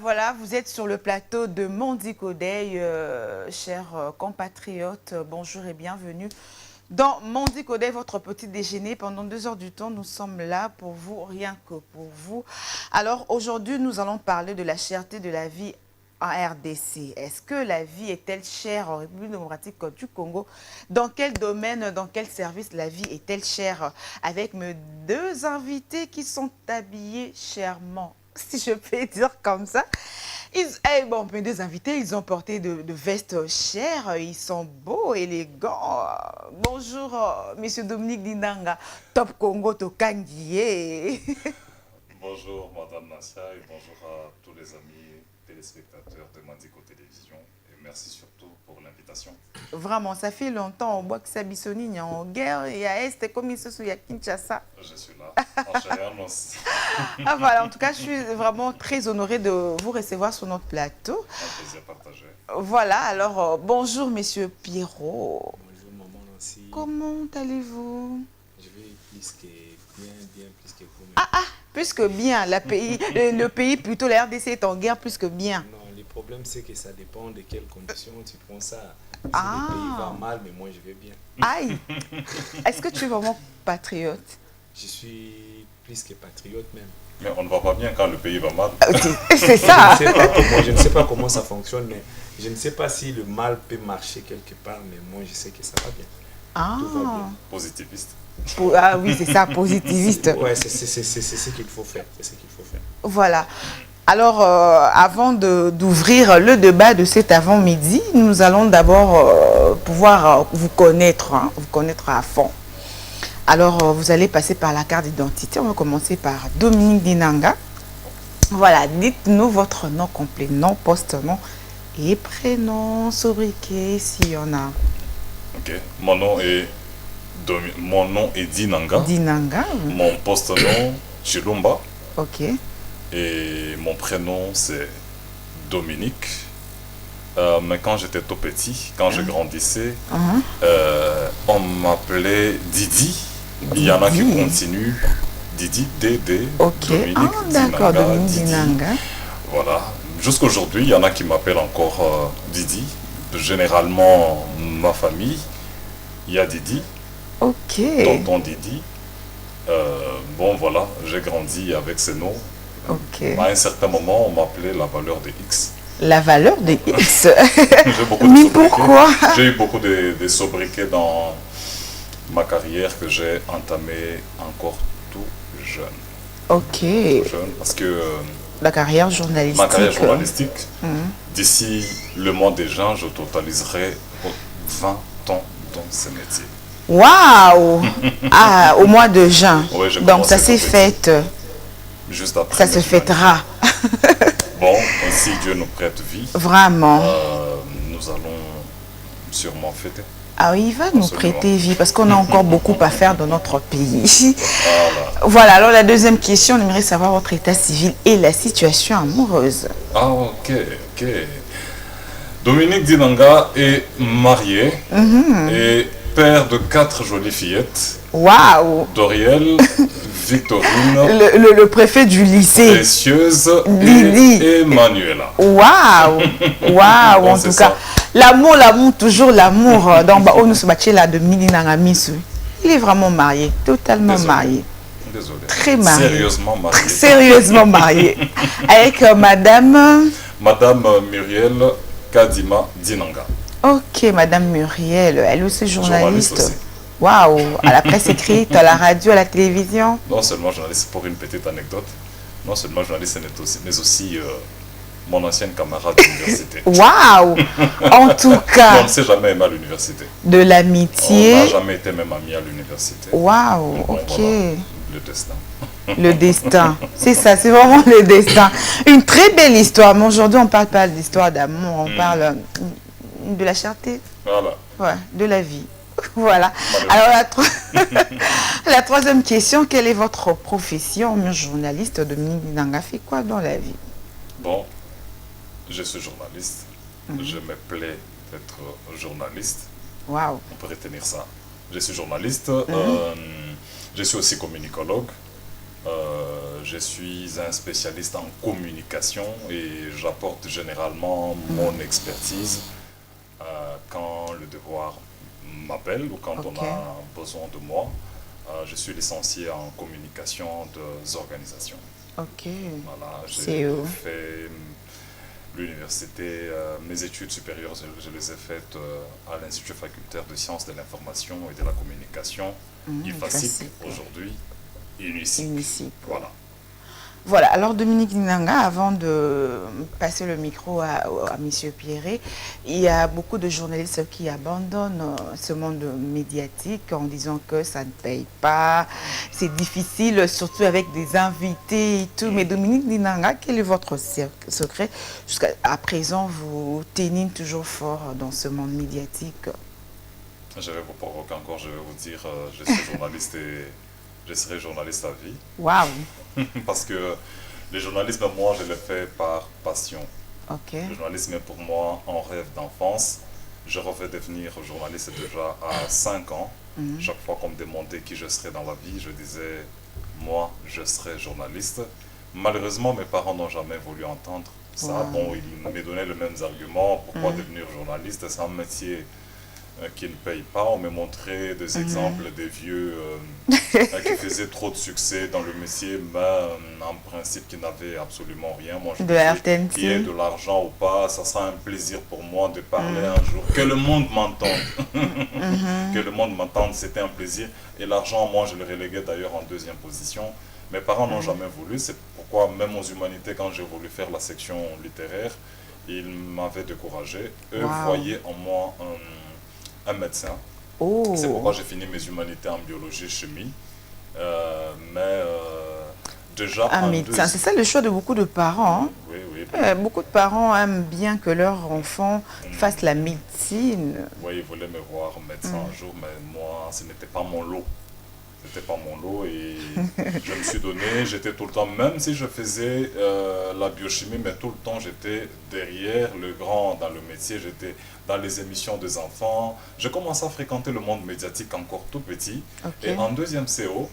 voilà, vous êtes sur le plateau de Mondico Day, chers compatriotes, bonjour et bienvenue. Dans Mondico Day, votre petit déjeuner, pendant 2 heures du temps, nous sommes là pour vous, rien que pour vous. Alors aujourd'hui, nous allons parler de la cherté de la vie en RDC. Est-ce que la vie est-elle chère en République démocratique du Congo? Dans quel domaine, dans quel service la vie est-elle chère? Avec mes 2 invités qui sont habillés chèrement, si je peux dire comme ça. Bon, mes 2 invités, ils ont porté de vestes chères, ils sont beaux, élégants. Bonjour, Monsieur Dominique Dinanga, Top Congo Tokangié. Bonjour Madame Nassia et bonjour à tous les amis téléspectateurs de Mondico Télévision et merci surtout pour l'invitation. Vraiment, ça fait longtemps, on voit que ça bissonne en guerre, et à Est, comme il se souvient à Kinshasa. Je suis là, en chair aussi. Ah voilà, en tout cas, je suis vraiment très honorée de vous recevoir sur notre plateau. Un plaisir partagé. Voilà, alors bonjour Monsieur Pierrot. Bonjour maman aussi. Comment allez-vous? Je vais plus que bien plus que vous. Plus que bien, le pays, plutôt la RDC est en guerre plus que bien. Non, le problème c'est que ça dépend de quelles conditions tu prends ça. Si Ah. le pays va mal, mais moi je vais bien. Aïe. Est-ce que tu es vraiment patriote? Je suis plus que patriote même. Mais on ne va pas bien quand le pays va mal. C'est ça. Je ne sais pas comment ça fonctionne, mais je ne sais pas si le mal peut marcher quelque part, mais moi je sais que ça va bien. Ah, Tout va bien. Positiviste. Ah oui, c'est ça, positiviste. Ouais, c'est ce qu'il faut faire. C'est ce qu'il faut faire. Voilà. Alors, avant d'ouvrir le débat de cet avant-midi, nous allons d'abord pouvoir vous connaître à fond. Alors, vous allez passer par la carte d'identité. On va commencer par Dominique Dinanga. Voilà, dites-nous votre nom complet, nom, poste-nom et prénom, sobriquet, s'il y en a. Ok. Mon nom est Dinanga. Dinanga, Mon poste-nom, Chilumba. ok. Et mon prénom, c'est Dominique. Mais quand j'étais tout petit, quand je grandissais, on m'appelait Didi. Il y en a qui continuent. Didi, Dédé, Ok, Dominique, d'accord, Dinanga, Dominique Didi. Dinanga. Voilà. Jusqu'aujourd'hui, il y en a qui m'appellent encore Didi. Généralement, ma famille, il y a Didi, Ok. tonton Didi. Bon, voilà, j'ai grandi avec ces noms. Ok. À un certain moment, on m'appelait la valeur de X. La valeur de X. J'ai beaucoup de Mais sobriquets. pourquoi? J'ai eu beaucoup de sobriquets dans ma carrière que j'ai entamée encore tout jeune. Ok. Jeune parce que La carrière journalistique. ma carrière journalistique, d'ici le mois des gens, je totaliserai 20 ans dans ce métier. Waouh! Ah, au mois de juin. Ouais, j'ai Donc ça commencé s'est tout fait. Juste après. Ça se mes fêtera. Bon, si Dieu nous prête vie, Vraiment. nous allons sûrement fêter. Ah oui, il va nous Absolument. prêter vie parce qu'on a encore beaucoup à faire dans notre pays. Voilà. Voilà, alors la deuxième question, on aimerait savoir votre état civil et la situation amoureuse. Ah, ok, ok. Dominique Dinanga est marié et père de 4 jolies fillettes. Waouh! Doriel, Victorine, Le préfet du lycée. Précieuse Lily. et Manuela. Waouh! Waouh! Bon, En c'est tout ça. cas, l'amour, toujours l'amour. Donc, on nous se battait là de Mininangamisu. Il est vraiment marié, totalement Désolé. marié. Désolé. Très marié. Sérieusement marié. Sérieusement marié. Avec madame. Madame Muriel Kadima Dinanga. Ok, madame Muriel, elle aussi Journaliste journaliste. aussi. Waouh! À la presse écrite, à la radio, à la télévision. Non seulement journaliste, pour une petite anecdote, non seulement journaliste, mais aussi mon ancienne camarade d'université. Waouh! En tout On cas, ne s'est jamais aimé à l'université. de On n'a l'amitié. jamais été même amis à l'université. Waouh! Bon, Ok. voilà, le destin. Le destin. C'est ça, c'est vraiment le destin. Une très belle histoire. Mais aujourd'hui, on ne parle pas d'histoire d'amour, on parle de la cherté. Voilà. Ouais, de la vie. Voilà. Malheureusement. Alors, la troisième question, quelle est votre profession? Journaliste, Dominique Dinanga fait quoi dans la vie? Bon, je suis journaliste. Je me plais d'être journaliste. Waouh. On peut retenir ça. Je suis journaliste. Je suis aussi communicologue. Je suis un spécialiste en communication et j'apporte généralement mon expertise quand le devoir m'appelle ou quand on a besoin de moi. Je suis licencié en communication des organisations. Ok. Voilà, j'ai fait l'université, mes études supérieures, je les ai faites à l'Institut facultaire de sciences de l'information et de la communication, IFASIC aujourd'hui, UNICIP. Voilà. Voilà, alors Dominique Ndinanga, avant de passer le micro à M. Pierret, il y a beaucoup de journalistes qui abandonnent ce monde médiatique en disant que ça ne paye pas, c'est difficile, surtout avec des invités et tout. Mais Dominique Ndinanga, quel est votre secret? Jusqu'à présent, vous tenez toujours fort dans ce monde médiatique. Je vais vous provoquer encore, je vais vous dire, je suis journaliste et je serai journaliste à vie. Waouh! Parce que le journalisme, moi, je le fais par passion. Le journalisme est pour moi un rêve d'enfance. Je rêvais devenir journaliste déjà à 5 ans. Chaque fois qu'on me demandait qui je serais dans la vie, je disais, moi, je serai journaliste. Malheureusement, mes parents n'ont jamais voulu entendre ça. Bon, ils me donnaient les mêmes arguments. Pourquoi devenir journaliste? C'est un métier qui ne paye pas. On m'a montré des exemples des vieux qui faisaient trop de succès dans le métier, mais en principe qui n'avaient absolument rien. Moi, je dis qu'il y ait de l'argent ou pas, ça sera un plaisir pour moi de parler un jour. Que le monde m'entende. Que le monde m'entende, c'était un plaisir. Et l'argent, moi, je le reléguais d'ailleurs en deuxième position. Mes parents n'ont jamais voulu. C'est pourquoi, même aux humanités, quand j'ai voulu faire la section littéraire, ils m'avaient découragé. Eux voyaient en moi un médecin. C'est pourquoi j'ai fini mes humanités en biologie, chimie. Déjà un médecin, c'est ça le choix de beaucoup de parents. Oui. Beaucoup de parents aiment bien que leur enfant fasse la médecine. Oui, ils voulaient me voir médecin un jour, mais moi, ce n'était pas mon lot. C'était pas mon lot et je me suis donné, j'étais tout le temps, même si je faisais la biochimie, mais tout le temps j'étais derrière le grand dans le métier, j'étais dans les émissions des enfants. J'ai commencé à fréquenter le monde médiatique encore tout petit. Et en deuxième CO,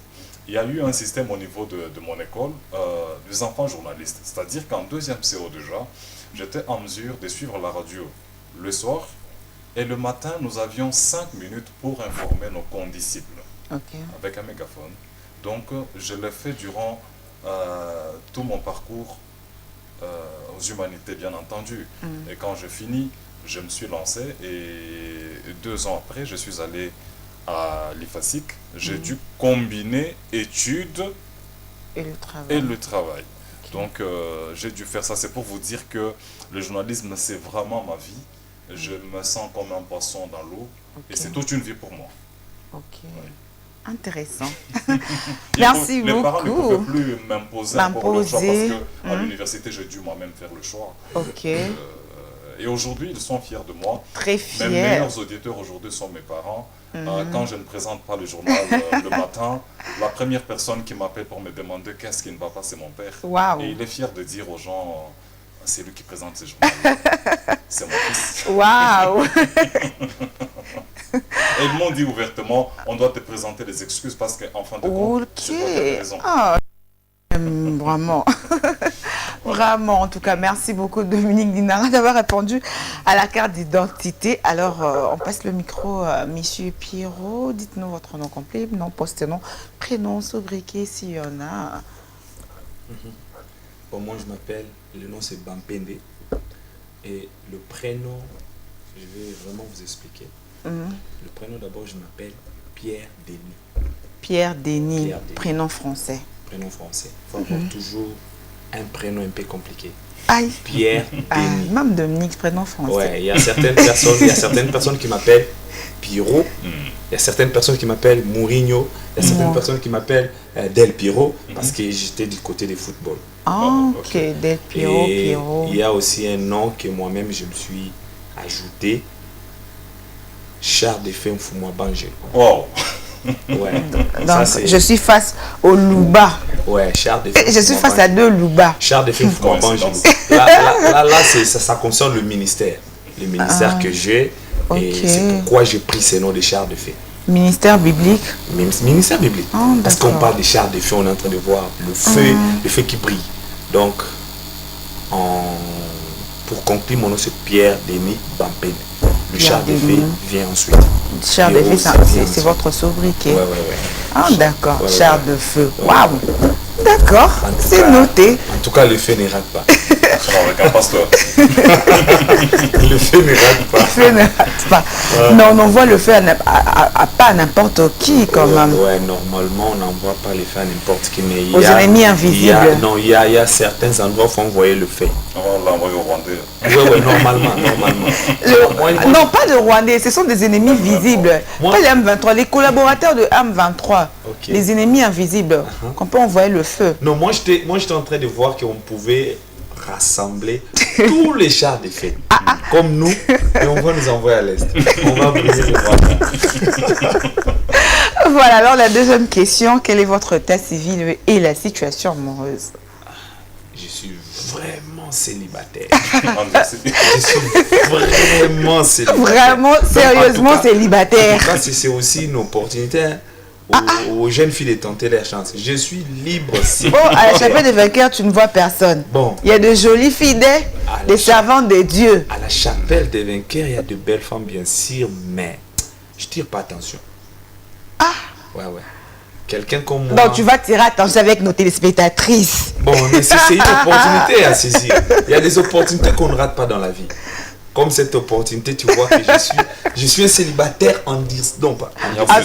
il y a eu un système au niveau de mon école des enfants journalistes. C'est-à-dire qu'en deuxième CO déjà, j'étais en mesure de suivre la radio le soir et le matin, nous avions 5 minutes pour informer nos condisciples. Avec un mégaphone. Donc, je l'ai fait durant tout mon parcours aux humanités, bien entendu. Et quand j'ai fini, je me suis lancé et 2 ans après, je suis allé à l'IFASIC. J'ai dû combiner études et le travail. Donc, j'ai dû faire ça. C'est pour vous dire que le journalisme, c'est vraiment ma vie. Je me sens comme un poisson dans l'eau et c'est toute une vie pour moi. Intéressant. Merci beaucoup. Les parents ne pouvaient plus m'imposer encore le choix parce qu'à l'université, j'ai dû moi-même faire le choix. Et aujourd'hui, ils sont fiers de moi. Très fiers. Mes meilleurs auditeurs aujourd'hui sont mes parents. Quand je ne présente pas le journal le matin, la première personne qui m'appelle pour me demander qu'est-ce qui ne va pas, c'est mon père. Et il est fier de dire aux gens, c'est lui qui présente ce journal. C'est mon fils. Waouh. Et ils m'ont dit ouvertement, on doit te présenter des excuses parce qu'en fin de compte, tu dois avoir raison. Vraiment. Vraiment, en tout cas, merci beaucoup Dominique Ndinanga d'avoir répondu à la carte d'identité. Alors, on passe le micro à Monsieur Pierrot. Dites-nous votre nom complet, nom, post-nom, prénom, sobriquet, s'il y en a. Bon, moi, je m'appelle, le nom c'est Bampende. Et le prénom, je vais vraiment vous expliquer. Le prénom d'abord, je m'appelle Pierre Denis. Pierre Denis, prénom français. Prénom français. Il faut avoir toujours un prénom un peu compliqué. Aïe. Pierre Denis. Même Dominique, prénom français. Ouais, il y a certaines personnes qui m'appellent Pierrot. Il y a certaines personnes qui m'appellent Mourinho. Il y a certaines personnes qui m'appellent Del Piero parce que j'étais du côté du football. Ok, Del Piero, Piero. Il y a aussi un nom que moi-même je me suis ajouté. Char de Femme Foumoua Bangé. Wow. Ouais. Donc, je suis face au Louba. Ouais, Char de Femme. Je suis face à 2 Louba. Char de Femme Foumoua Bangé. Là ça concerne le ministère. Le ministère que j'ai. Et c'est pourquoi j'ai pris ce nom de Char de Fée. Ministère biblique. Ministère biblique. Oh, parce qu'on d'accord. parle des chars de feu, on est en train de voir le feu qui brille. Donc, pour conclure, mon nom c'est Pierre Denis Bampene. Le Pierre char de feu Denis. vient ensuite. Char de Héros, feu, ça vient c'est ensuite. votre sobriquet. Ouais. Ah, d'accord. Ouais, Char ouais. de feu. Ouais. Waouh. D'accord. En tout C'est cas- noté. En tout cas, le feu ne rate pas. Avec un pasteur. Le feu ne rate pas. Feu ne rate pas. Mais on envoie le feu à pas n'importe qui quand même. Ouais, normalement, on n'envoie pas les feux à n'importe qui. Mais il Aux y a- ennemis il y a- invisibles. Non, il y a certains endroits où il faut envoyer le feu. On l'a envoyé au Rwandais. Ouais, normalement. Moi, Non, pas de Rwandais, ce sont des ennemis visibles. Moi- Pas les M23, les collaborateurs de M23. Ok. Les ennemis invisibles, qu'on peut envoyer le feu. Non, moi j'étais en train de voir qu'on pouvait rassembler tous les chars de fête, comme nous, et on va nous envoyer à l'Est. On va briser le Rwanda. Voilà, alors la deuxième question, quel est votre état civil et la situation amoureuse? Je suis vraiment célibataire. Merci. Je suis vraiment célibataire. Vraiment, Donc, sérieusement en tout cas, célibataire. En tout cas, c'est aussi une opportunité hein, aux jeunes filles de tenter leur chance. Je suis libre. Bon, à la chapelle des vainqueurs, tu ne vois personne. Bon. Il y a de jolies filles, Ah, des servantes de Dieu. À la chapelle des vainqueurs, il y a de belles femmes, bien sûr, mais je tire pas attention. Ouais. Quelqu'un comme moi. Donc tu vas tirer attention avec nos téléspectatrices. Bon, mais c'est une opportunité à saisir. Il y a des opportunités qu'on ne rate pas dans la vie. Comme cette opportunité, tu vois que je suis un célibataire en dire. Non, pas.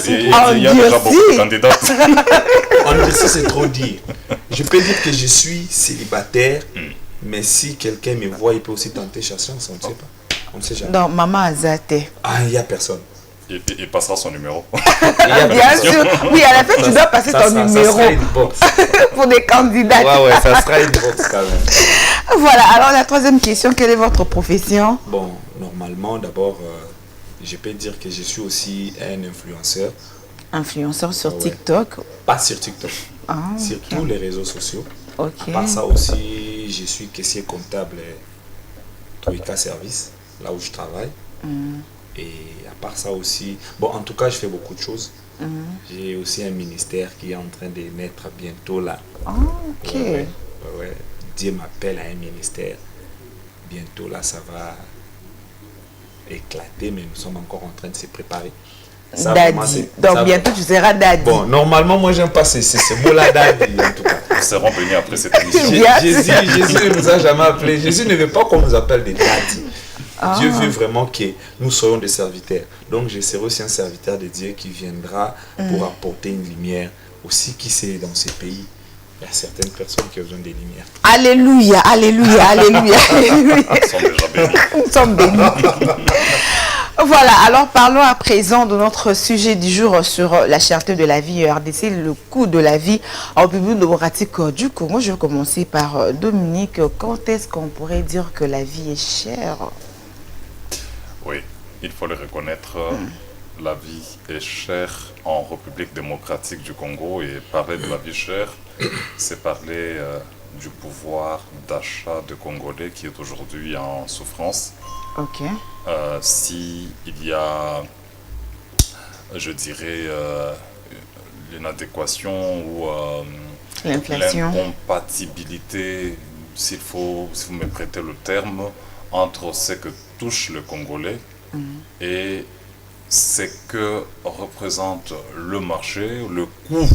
Il y a déjà beaucoup de candidats. En dire ça, c'est trop dire. Je peux dire que je suis célibataire, mais si quelqu'un me voit, il peut aussi tenter chasser, on ne sait pas. On ne sait jamais. Donc maman Azate. Ah, il n'y a personne. Il passera son numéro. Il y a Bien personne. sûr. Oui, à la fin, tu dois passer ton Ça numéro sera une box. pour des candidats. Ouais, ça sera une box quand même. Voilà, alors la troisième question, quelle est votre profession? Bon, normalement, d'abord, je peux dire que je suis aussi un influenceur. Influenceur sur Ouais. TikTok. Pas sur TikTok, Ah, sur ok. tous les réseaux sociaux. Ok. À part ça aussi, je suis caissier comptable Troika Service, là où je travaille. Et à part ça aussi, bon, en tout cas, je fais beaucoup de choses. J'ai aussi un ministère qui est en train de naître bientôt là. Ah, ok. Ouais. Dieu m'appelle à un ministère. Bientôt là, ça va éclater, mais nous sommes encore en train de se préparer. Ça, vraiment, Daddy. c'est- Donc ça- bientôt tu seras daddy. Bon, normalement, moi, j'aime pas ces mots-là, daddy, en tout cas. Nous serons bénis après cette émission. Bien. Jésus ne nous a jamais appelés. Jésus ne veut pas qu'on nous appelle des daddy. Dieu veut vraiment que nous soyons des serviteurs. Donc, je serai aussi un serviteur de Dieu qui viendra pour apporter une lumière. Aussi, qui sait, dans ces pays, il y a certaines personnes qui ont besoin des lumières. Alléluia, alléluia, alléluia, alléluia. Nous sommes déjà bénis. Nous sommes bénis. Voilà, alors parlons à présent de notre sujet du jour sur la cherté de la vie RDC, le coût de la vie en République démocratique du Congo. Je vais commencer par Dominique. Quand est-ce qu'on pourrait dire que la vie est chère? Oui, il faut le reconnaître. La vie est chère en République démocratique du Congo, et parler de la vie chère, c'est parler du pouvoir d'achat de Congolais qui est aujourd'hui en souffrance. Ok. Si il y a, je dirais, l'inadéquation ou L'inflation. l'incompatibilité, si vous me prêtez le terme, entre ce que touche le Congolais et ce que représente le marché, le coût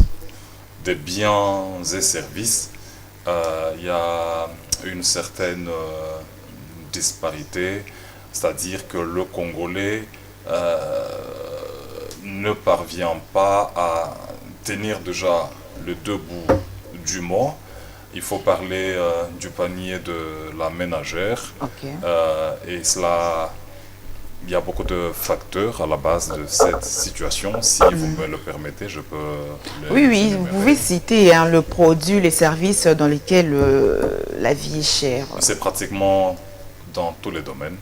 des biens et services. Il y a une certaine disparité, c'est-à-dire que le Congolais ne parvient pas à tenir déjà les deux bouts du mot. Il faut parler du panier de la ménagère. Ok. Et cela, il y a beaucoup de facteurs à la base de cette situation. Si vous me le permettez, je peux Oui, vous énumérer. pouvez citer le produit, les services dans lesquels la vie est chère. C'est pratiquement dans tous les domaines.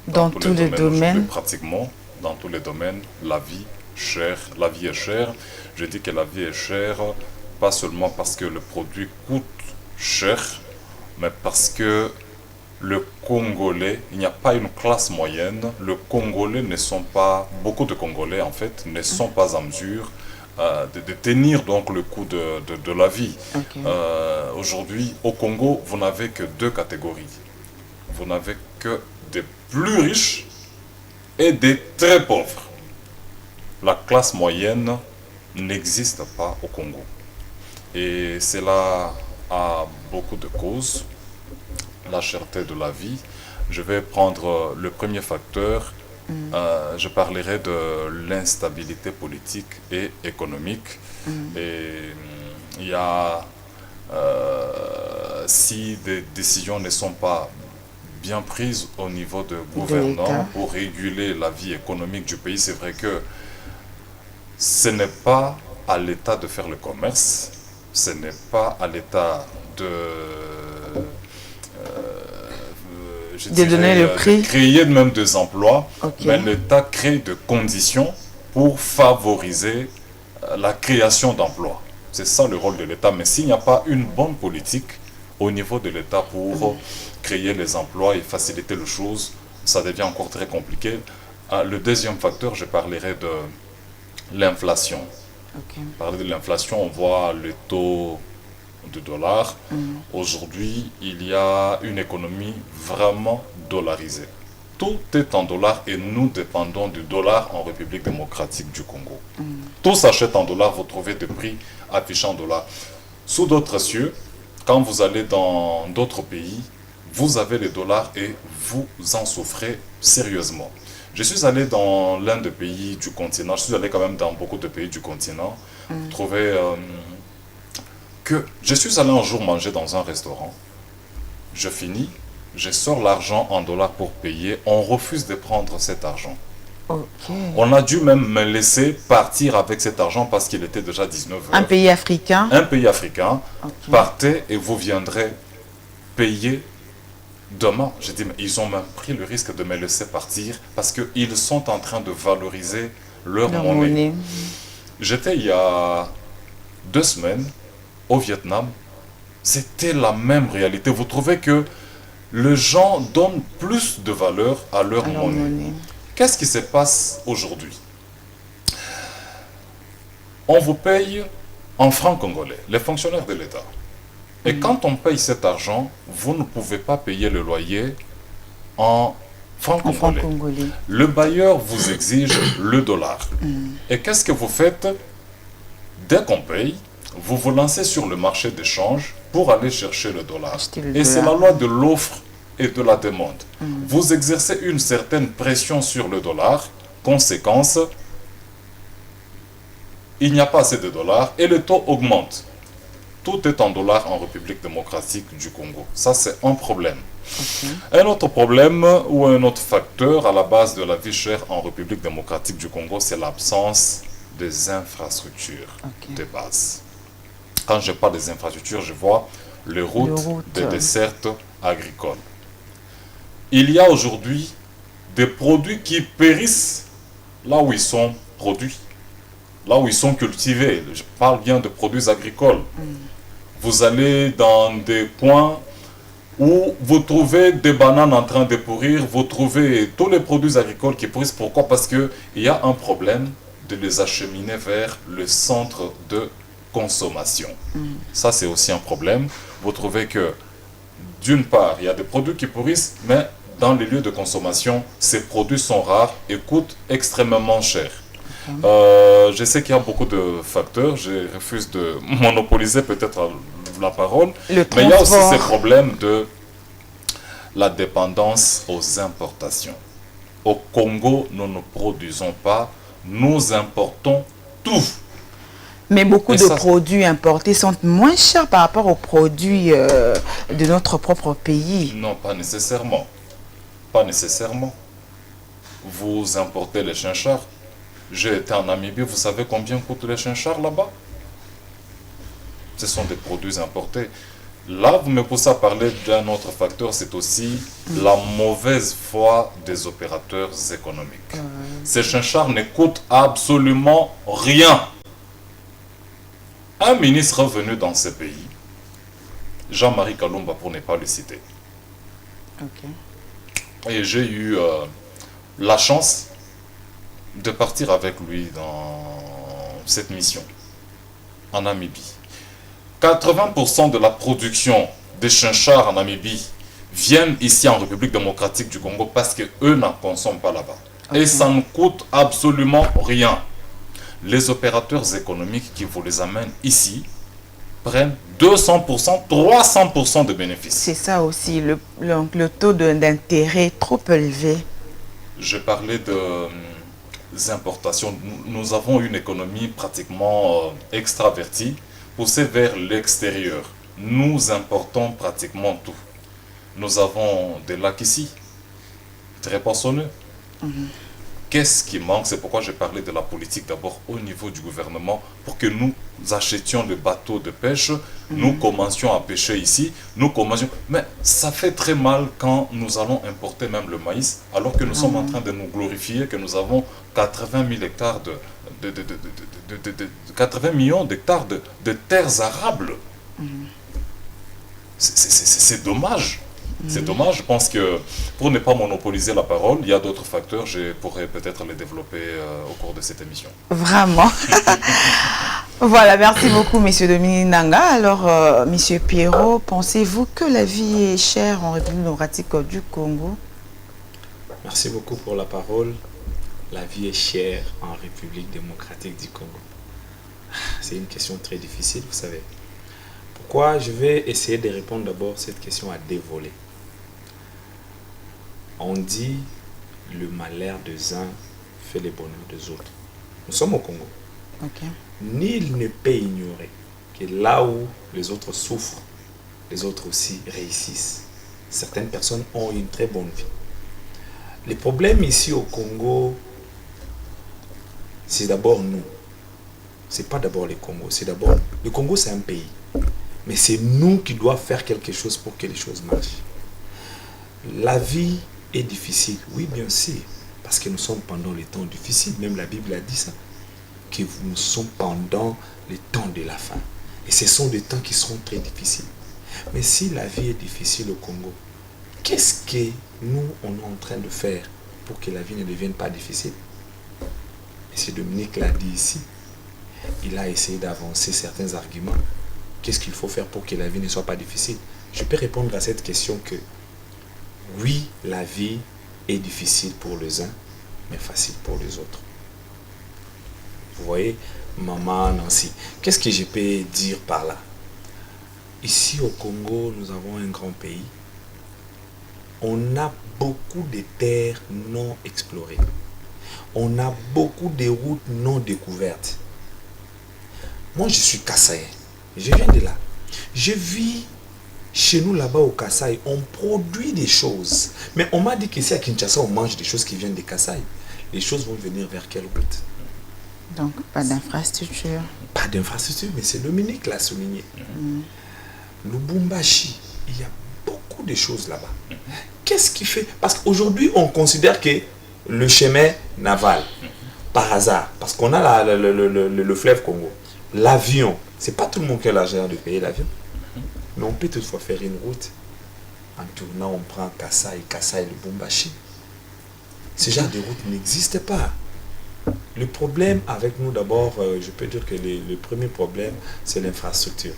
Dans tous les domaines. Pratiquement dans tous les domaines, la vie est chère. Je dis que la vie est chère, pas seulement parce que le produit coûte cher, mais parce que le Congolais, il n'y a pas une classe moyenne. Le Congolais ne sont pas, beaucoup de Congolais en fait, ne sont pas en mesure de tenir donc le coût de la vie. Ok. Aujourd'hui, au Congo, vous n'avez que deux catégories. Vous n'avez que des plus riches et des très pauvres. La classe moyenne n'existe pas au Congo. Et cela a beaucoup de causes. La cherté de la vie. Je vais prendre le premier facteur. Je parlerai de l'instabilité politique et économique. Et il y a, si des décisions ne sont pas bien prises au niveau de gouvernants pour réguler la vie économique du pays, c'est vrai que ce n'est pas à l'État de faire le commerce, ce n'est pas à l'État de donner le prix, créer même des emplois, okay. Mais l'État crée des conditions pour favoriser la création d'emplois. C'est ça le rôle de l'État. Mais s'il n'y a pas une bonne politique au niveau de l'État pour créer les emplois et faciliter les choses, ça devient encore très compliqué. Le deuxième facteur, je parlerai de l'inflation. Okay. Parler de l'inflation, on voit le taux de dollar. Aujourd'hui, il y a une économie vraiment dollarisée. Tout est en dollars et nous dépendons du dollar en République démocratique du Congo. Tout s'achète en dollars, vous trouvez des prix affichés en dollars. Sous d'autres cieux, quand vous allez dans d'autres pays, vous avez les dollars et vous en souffrez sérieusement. Je suis allé dans l'un des pays du continent, je suis allé quand même dans beaucoup de pays du continent, trouver que je suis allé un jour manger dans un restaurant, je finis, je sors l'argent en dollars pour payer, on refuse de prendre cet argent. Okay. On a dû même me laisser partir avec cet argent parce qu'il était déjà 19 heures. Un pays africain. Un pays africain. Okay. Partez et vous viendrez payer demain. J'ai dit, mais ils ont même pris le risque de me laisser partir parce qu'ils sont en train de valoriser leur monnaie. J'étais il y a 2 semaines au Vietnam. C'était la même réalité. Vous trouvez que les gens donnent plus de valeur à leur monnaie. Qu'est-ce qui se passe aujourd'hui? On vous paye en francs congolais, les fonctionnaires de l'État. Et quand on paye cet argent, vous ne pouvez pas payer le loyer en francs congolais. Le bailleur vous exige le dollar. Et qu'est-ce que vous faites? Dès qu'on paye, vous vous lancez sur le marché d'échange pour aller chercher le dollar. Et c'est la loi de l'offre et de la demande. Vous exercez une certaine pression sur le dollar. Conséquence, il n'y a pas assez de dollars et le taux augmente. Tout est en dollars en République démocratique du Congo. Ça, c'est un problème. Un autre problème ou un autre facteur à la base de la vie chère en République démocratique du Congo, c'est l'absence des infrastructures de base. Quand je parle des infrastructures, je vois les routes, des dessertes agricoles. Il y a aujourd'hui des produits qui périssent là où ils sont produits, là où ils sont cultivés. Je parle bien de produits agricoles. Vous allez dans des coins où vous trouvez des bananes en train de pourrir, vous trouvez tous les produits agricoles qui pourrissent. Pourquoi? Parce qu'il y a un problème de les acheminer vers le centre de consommation. Ça, c'est aussi un problème. Vous trouvez que, d'une part, il y a des produits qui pourrissent, mais dans les lieux de consommation, ces produits sont rares et coûtent extrêmement cher. Je sais qu'il y a beaucoup de facteurs, je refuse de monopoliser peut-être la parole, mais il y a aussi ces problèmes de la dépendance aux importations. Au Congo, nous ne produisons pas, nous importons tout. Mais beaucoup de produits importés sont moins chers par rapport aux produits de notre propre pays. Non, pas nécessairement. Pas nécessairement. Vous importez les chinchards. J'ai été en Namibie, vous savez combien coûtent les chinchards là-bas? Ce sont des produits importés. Là, vous me poussez à parler d'un autre facteur, c'est aussi la mauvaise foi des opérateurs économiques. Ces chinchards ne coûtent absolument rien. Un ministre venu dans ce pays, Jean-Marie Kalumba pour ne pas le citer, Ok. Et j'ai eu la chance de partir avec lui dans cette mission en Namibie. 80% de la production des chinchards en Namibie viennent ici en République démocratique du Congo parce qu'eux n'en consomment pas là-bas. Et ça ne coûte absolument rien. Les opérateurs économiques qui vous les amènent ici prennent 200%, 300% de bénéfices. C'est ça aussi, le taux d'intérêt est trop élevé. Je parlais des importations. Nous avons une économie pratiquement extravertie, poussée vers l'extérieur. Nous importons pratiquement tout. Nous avons des lacs ici, très poissonneux. Qu'est-ce qui manque? C'est pourquoi j'ai parlé de la politique d'abord au niveau du gouvernement, pour que nous achetions des bateaux de pêche, nous commencions à pêcher ici, nous commencions... Mais ça fait très mal quand nous allons importer même le maïs, alors que nous sommes en train de nous glorifier, que nous avons 80 000 hectares 80 millions d'hectares de terres arables. C'est dommage. C'est dommage, je pense que pour ne pas monopoliser la parole, il y a d'autres facteurs, je pourrais peut-être les développer au cours de cette émission. Vraiment. Voilà, merci beaucoup, Monsieur Dominique Nanga. Alors, Monsieur Pierrot, pensez-vous que la vie est chère en République démocratique du Congo? Merci beaucoup pour la parole. La vie est chère en République démocratique du Congo. C'est une question très difficile, vous savez. Pourquoi? Je vais essayer de répondre d'abord à cette question à dévoler. On dit le malheur des uns fait le bonheur des autres. Nous sommes au Congo. Nul ne peut ignorer que là où les autres souffrent, les autres aussi réussissent. Certaines personnes ont une très bonne vie. Les problèmes ici au Congo, c'est d'abord nous. C'est pas d'abord le Congo, c'est d'abord... Le Congo, c'est un pays. Mais c'est nous qui devons faire quelque chose pour que les choses marchent. La vie est difficile, oui bien sûr, parce que nous sommes pendant les temps difficiles, même la Bible a dit ça, que nous sommes pendant les temps de la fin. Et ce sont des temps qui seront très difficiles. Mais si la vie est difficile au Congo, qu'est-ce que nous, on est en train de faire pour que la vie ne devienne pas difficile? M. Dominique l'a dit ici, il a essayé d'avancer certains arguments. Qu'est-ce qu'il faut faire pour que la vie ne soit pas difficile? Je peux répondre à cette question que oui, la vie est difficile pour les uns, mais facile pour les autres. Vous voyez, maman Nancy, qu'est-ce que je peux dire par là? Ici au Congo, nous avons un grand pays. On a beaucoup de terres non explorées. On a beaucoup de routes non découvertes. Moi, je suis Kassaïen. Je viens de là. Je vis chez nous là-bas au Kasaï. On produit des choses. Mais on m'a dit qu'ici à Kinshasa, on mange des choses qui viennent de Kasaï. Les choses vont venir vers quelle route? Donc, pas d'infrastructure. Pas d'infrastructure, mais c'est Dominique l'a souligné. Lubumbashi, il y a beaucoup de choses là-bas. Qu'est-ce qui fait? Parce qu'aujourd'hui, on considère que le chemin naval, par hasard, parce qu'on a le fleuve Congo, l'avion, c'est pas tout le monde qui a l'argent de payer l'avion. Mais on peut toutefois faire une route. En tournant, on prend Kassaï, Lubumbashi. Ce genre de route n'existe pas. Le problème avec nous, d'abord, je peux dire que le premier problème, c'est l'infrastructure.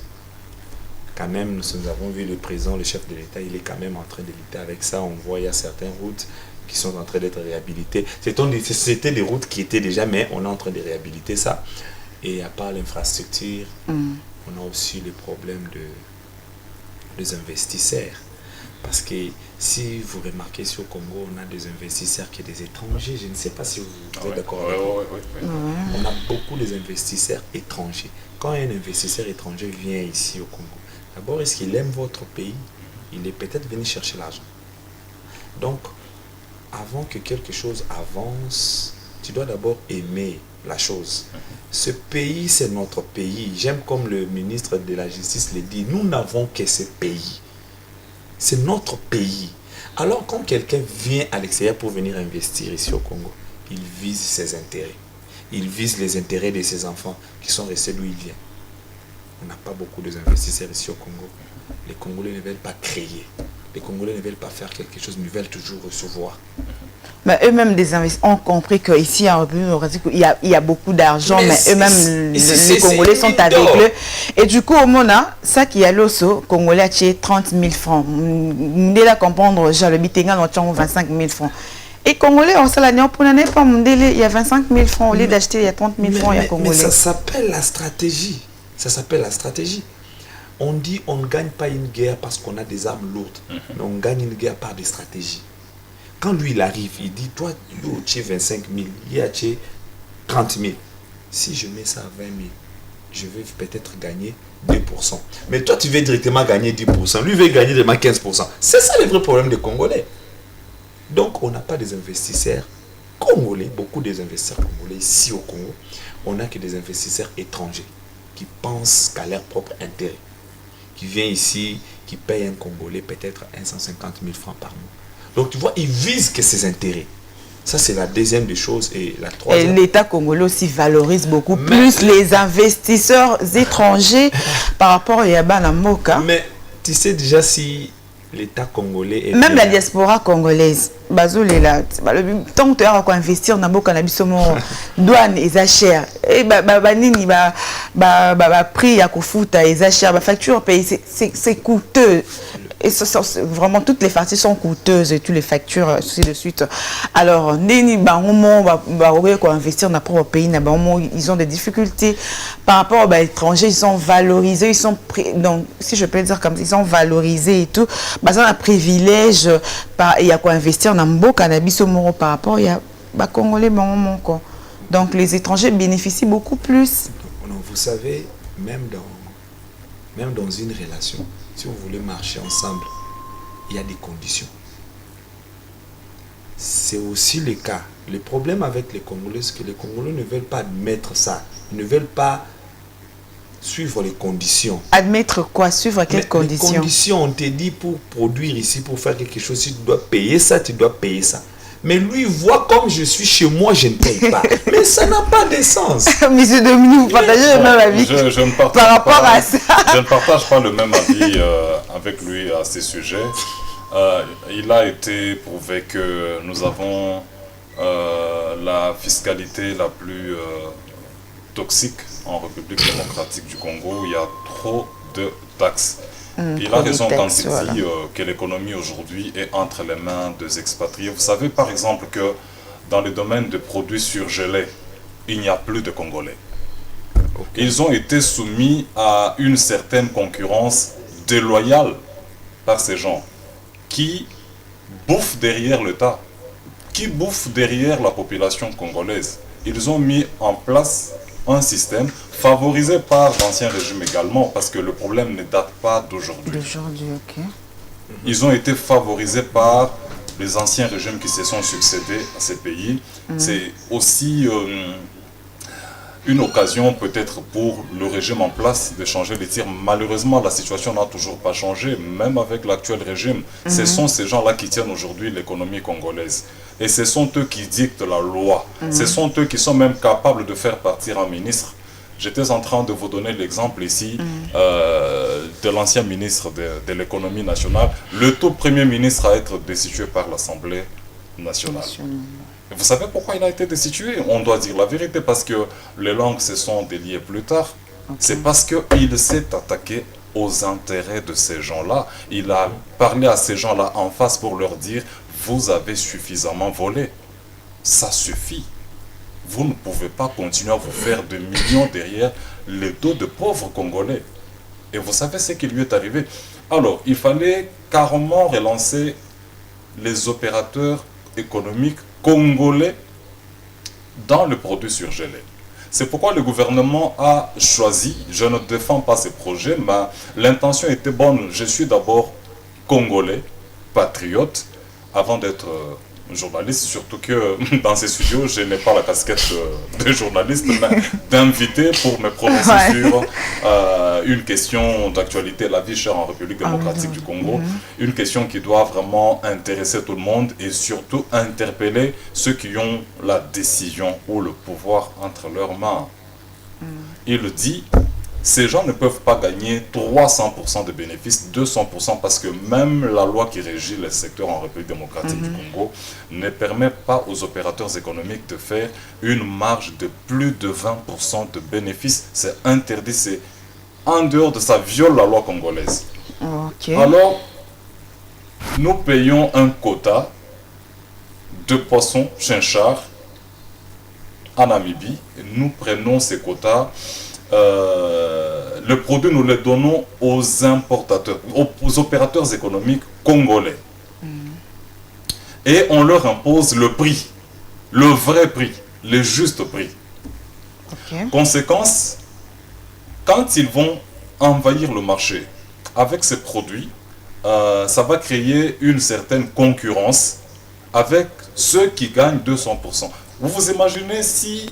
Quand même, nous avons vu le président, le chef de l'État, il est quand même en train de lutter avec ça. On voit, il y a certaines routes qui sont en train d'être réhabilitées. C'était des routes qui étaient déjà, mais on est en train de réhabiliter ça. Et à part l'infrastructure, on a aussi le problème des investisseurs. Parce que si vous remarquez sur le Congo, on a des investisseurs qui sont des étrangers. Je ne sais pas si vous êtes d'accord avec moi. On a beaucoup d'investisseurs étrangers. Quand un investisseur étranger vient ici au Congo, d'abord, est-ce qu'il aime votre pays? Il est peut-être venu chercher l'argent. Donc, avant que quelque chose avance, tu dois d'abord aimer la chose. Ce pays, c'est notre pays. J'aime comme le ministre de la Justice le dit, nous n'avons que ce pays. C'est notre pays. Alors quand quelqu'un vient à l'extérieur pour venir investir ici au Congo, il vise ses intérêts. Il vise les intérêts de ses enfants qui sont restés d'où il vient. On n'a pas beaucoup d'investisseurs ici au Congo. Les Congolais ne veulent pas créer. Les Congolais ne veulent pas faire quelque chose, mais veulent toujours recevoir. Mais eux-mêmes, des investisseurs ont compris qu'ici, en République démocratique, il y a beaucoup d'argent, mais eux-mêmes, les Congolais sont aveugles. Et du coup, au Mona, ça qui a l'osso, Congolais a tué 30 000 francs. On doit comprendre, j'ai le bitinga, on a 25 000 francs. Et Congolais, on s'est l'année, pour l'année, il y a 25 000 francs. Au lieu d'acheter, il y a 30 000 francs, il y a Congolais. Mais ça s'appelle la stratégie. Ça s'appelle la stratégie. On dit on ne gagne pas une guerre parce qu'on a des armes lourdes, mais on gagne une guerre par des stratégies. Quand lui, il arrive, il dit, toi, tu as 25 000, il y a 30 000. Si je mets ça à 20 000, je vais peut-être gagner 2%. Mais toi, tu veux directement gagner 10%. Lui veut gagner directement 15%. C'est ça le vrai problème des Congolais. Donc, on n'a pas des investisseurs congolais, beaucoup des investisseurs congolais ici au Congo. On n'a que des investisseurs étrangers qui pensent qu'à leur propre intérêt. Qui vient ici, qui paye un Congolais peut-être 150 000 francs par mois. Donc tu vois, ils visent que ses intérêts. Ça, c'est la deuxième des choses. Et la troisième... Et l'État congolais aussi valorise beaucoup plus les investisseurs étrangers par rapport à Yabana Moka. Mais tu sais déjà si l'État congolais est... Même la diaspora congolaise, Bazoul est là. Tant que tu as investir dans le cannabis, douane est cher. Et prix à Kofuta est cher. Facture c'est coûteux. Et vraiment, toutes les parties sont coûteuses et toutes les factures, ainsi de suite. Alors, investir dans notre pays, ils ont des difficultés. Par rapport aux étrangers, ils sont valorisés, ils sont, donc, si je peux dire comme ça, ils sont valorisés et tout. C'est un privilège. Il y a quoi investir dans le cannabis au Moro par rapport, il y a Congolais, donc les étrangers bénéficient beaucoup plus. Donc, vous savez, même dans une relation, si vous voulez marcher ensemble, il y a des conditions. C'est aussi le cas. Le problème avec les Congolais, c'est que les Congolais ne veulent pas admettre ça. Ils ne veulent pas suivre les conditions. Admettre quoi? Suivre quelles conditions? Les conditions, on te dit pour produire ici, pour faire quelque chose, si tu dois payer ça, tu dois payer ça. Mais lui voit comme je suis chez moi, je ne paye pas. Mais ça n'a pas de sens. Monsieur Dominique, vous partagez le même avis par rapport à ça? Je ne partage pas le même avis avec lui à ces sujets. Il a été prouvé que nous avons la fiscalité la plus toxique en République démocratique du Congo. Il y a trop de taxes. Il a raison quand il dit que l'économie aujourd'hui est entre les mains des expatriés. Vous savez par exemple que dans le domaine de produits surgelés, il n'y a plus de Congolais. Okay. Ils ont été soumis à une certaine concurrence déloyale par ces gens qui bouffent derrière l'État, qui bouffent derrière la population congolaise. Ils ont mis en place un système favorisé par l'ancien régime également, parce que le problème ne date pas d'aujourd'hui. Okay. Ils ont été favorisés par les anciens régimes qui se sont succédés à ces pays. C'est aussi une occasion peut-être pour le régime en place de changer les tirs. Malheureusement, la situation n'a toujours pas changé, même avec l'actuel régime. Ce sont ces gens-là qui tiennent aujourd'hui l'économie congolaise. Et ce sont eux qui dictent la loi. Ce sont eux qui sont même capables de faire partir un ministre. J'étais en train de vous donner l'exemple ici de l'ancien ministre de l'économie nationale, le tout premier ministre à être destitué par l'Assemblée nationale. Et vous savez pourquoi il a été destitué? On doit dire la vérité, parce que les langues se sont déliées plus tard. Okay. C'est parce qu'il s'est attaqué aux intérêts de ces gens-là. Il a parlé à ces gens-là en face pour leur dire « Vous avez suffisamment volé. Ça suffit. Vous ne pouvez pas continuer à vous faire des millions derrière les dos de pauvres Congolais. » Et vous savez ce qui lui est arrivé? Alors, il fallait carrément relancer les opérateurs économiques congolais dans le produit surgelé. C'est pourquoi le gouvernement a choisi, je ne défends pas ces projets, mais l'intention était bonne. Je suis d'abord congolais, patriote, avant d'être journaliste, surtout que dans ces studios, je n'ai pas la casquette de journaliste, mais d'invité pour me prononcer sur une question d'actualité, la vie chère en République démocratique du Congo, une question qui doit vraiment intéresser tout le monde et surtout interpeller ceux qui ont la décision ou le pouvoir entre leurs mains. Il dit ces gens ne peuvent pas gagner 300% de bénéfices, 200%, parce que même la loi qui régit le secteur en République démocratique du Congo ne permet pas aux opérateurs économiques de faire une marge de plus de 20% de bénéfices. C'est interdit, c'est en dehors de ça, viole la loi congolaise. Okay. Alors, nous payons un quota de poissons chinchard en Namibie. Nous prenons ces quotas. Le produit, nous le donnons aux importateurs, aux opérateurs économiques congolais. Et on leur impose le prix, le vrai prix, le juste prix. Okay. Conséquence, quand ils vont envahir le marché avec ces produits, ça va créer une certaine concurrence avec ceux qui gagnent 200%. Vous vous imaginez si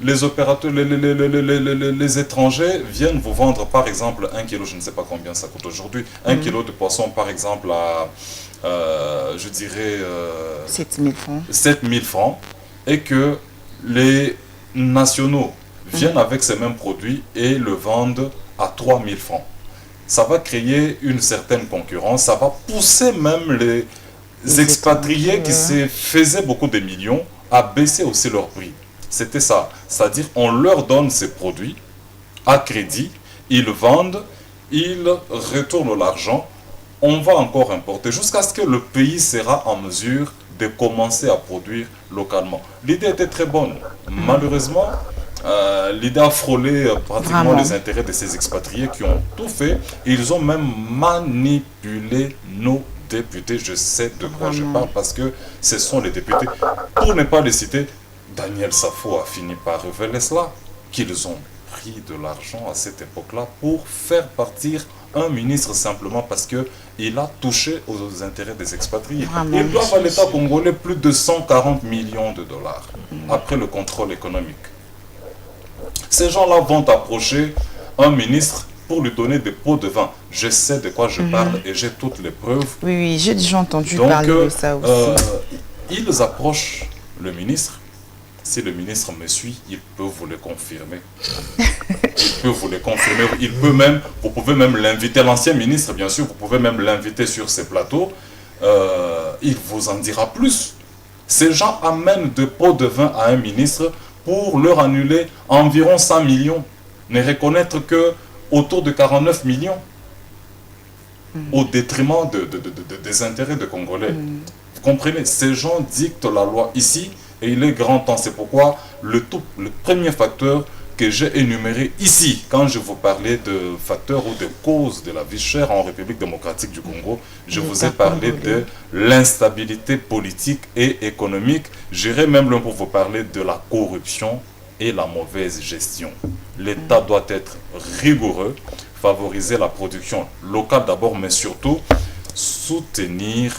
les opérateurs, les étrangers viennent vous vendre par exemple 1 kilo, je ne sais pas combien ça coûte aujourd'hui, 1 kilo de poisson par exemple à, je dirais, 7000 francs. 7000 francs, et que les nationaux viennent avec ces mêmes produits et le vendent à 3000 francs. Ça va créer une certaine concurrence, ça va pousser même les expatriés qui se faisaient beaucoup de millions à baisser aussi leur prix. C'était ça. C'est-à-dire on leur donne ces produits à crédit, ils vendent, ils retournent l'argent, on va encore importer jusqu'à ce que le pays sera en mesure de commencer à produire localement. L'idée était très bonne. Malheureusement, l'idée a frôlé pratiquement les intérêts de ces expatriés qui ont tout fait. Ils ont même manipulé nos députés. Je sais de quoi je parle parce que ce sont les députés. Pour ne pas les citer, Daniel Safo a fini par révéler cela, qu'ils ont pris de l'argent à cette époque-là pour faire partir un ministre simplement parce qu'il a touché aux intérêts des expatriés. Ils doivent à l'État congolais plus de 140 millions de dollars après le contrôle économique. Ces gens-là vont approcher un ministre pour lui donner des pots de vin. Je sais de quoi je parle et j'ai toutes les preuves. Oui, oui, j'ai déjà entendu parler de ça aussi. Ils approchent le ministre. Si le ministre me suit, il peut vous le confirmer. Il peut vous le confirmer. Il peut même, vous pouvez même l'inviter, l'ancien ministre, bien sûr, vous pouvez même l'inviter sur ces plateaux. Il vous en dira plus. Ces gens amènent des pots de vin à un ministre pour leur annuler environ 100 millions. Ne reconnaître que autour de 49 millions. Au détriment des intérêts des Congolais. Vous comprenez? Ces gens dictent la loi ici. Et il est grand temps, c'est pourquoi le premier facteur que j'ai énuméré ici, quand je vous parlais de facteurs ou de causes de la vie chère en République démocratique du Congo, je vous ai parlé de l'instabilité politique et économique. J'irai même loin pour vous parler de la corruption et la mauvaise gestion. L'État doit être rigoureux, favoriser la production locale d'abord, mais surtout soutenir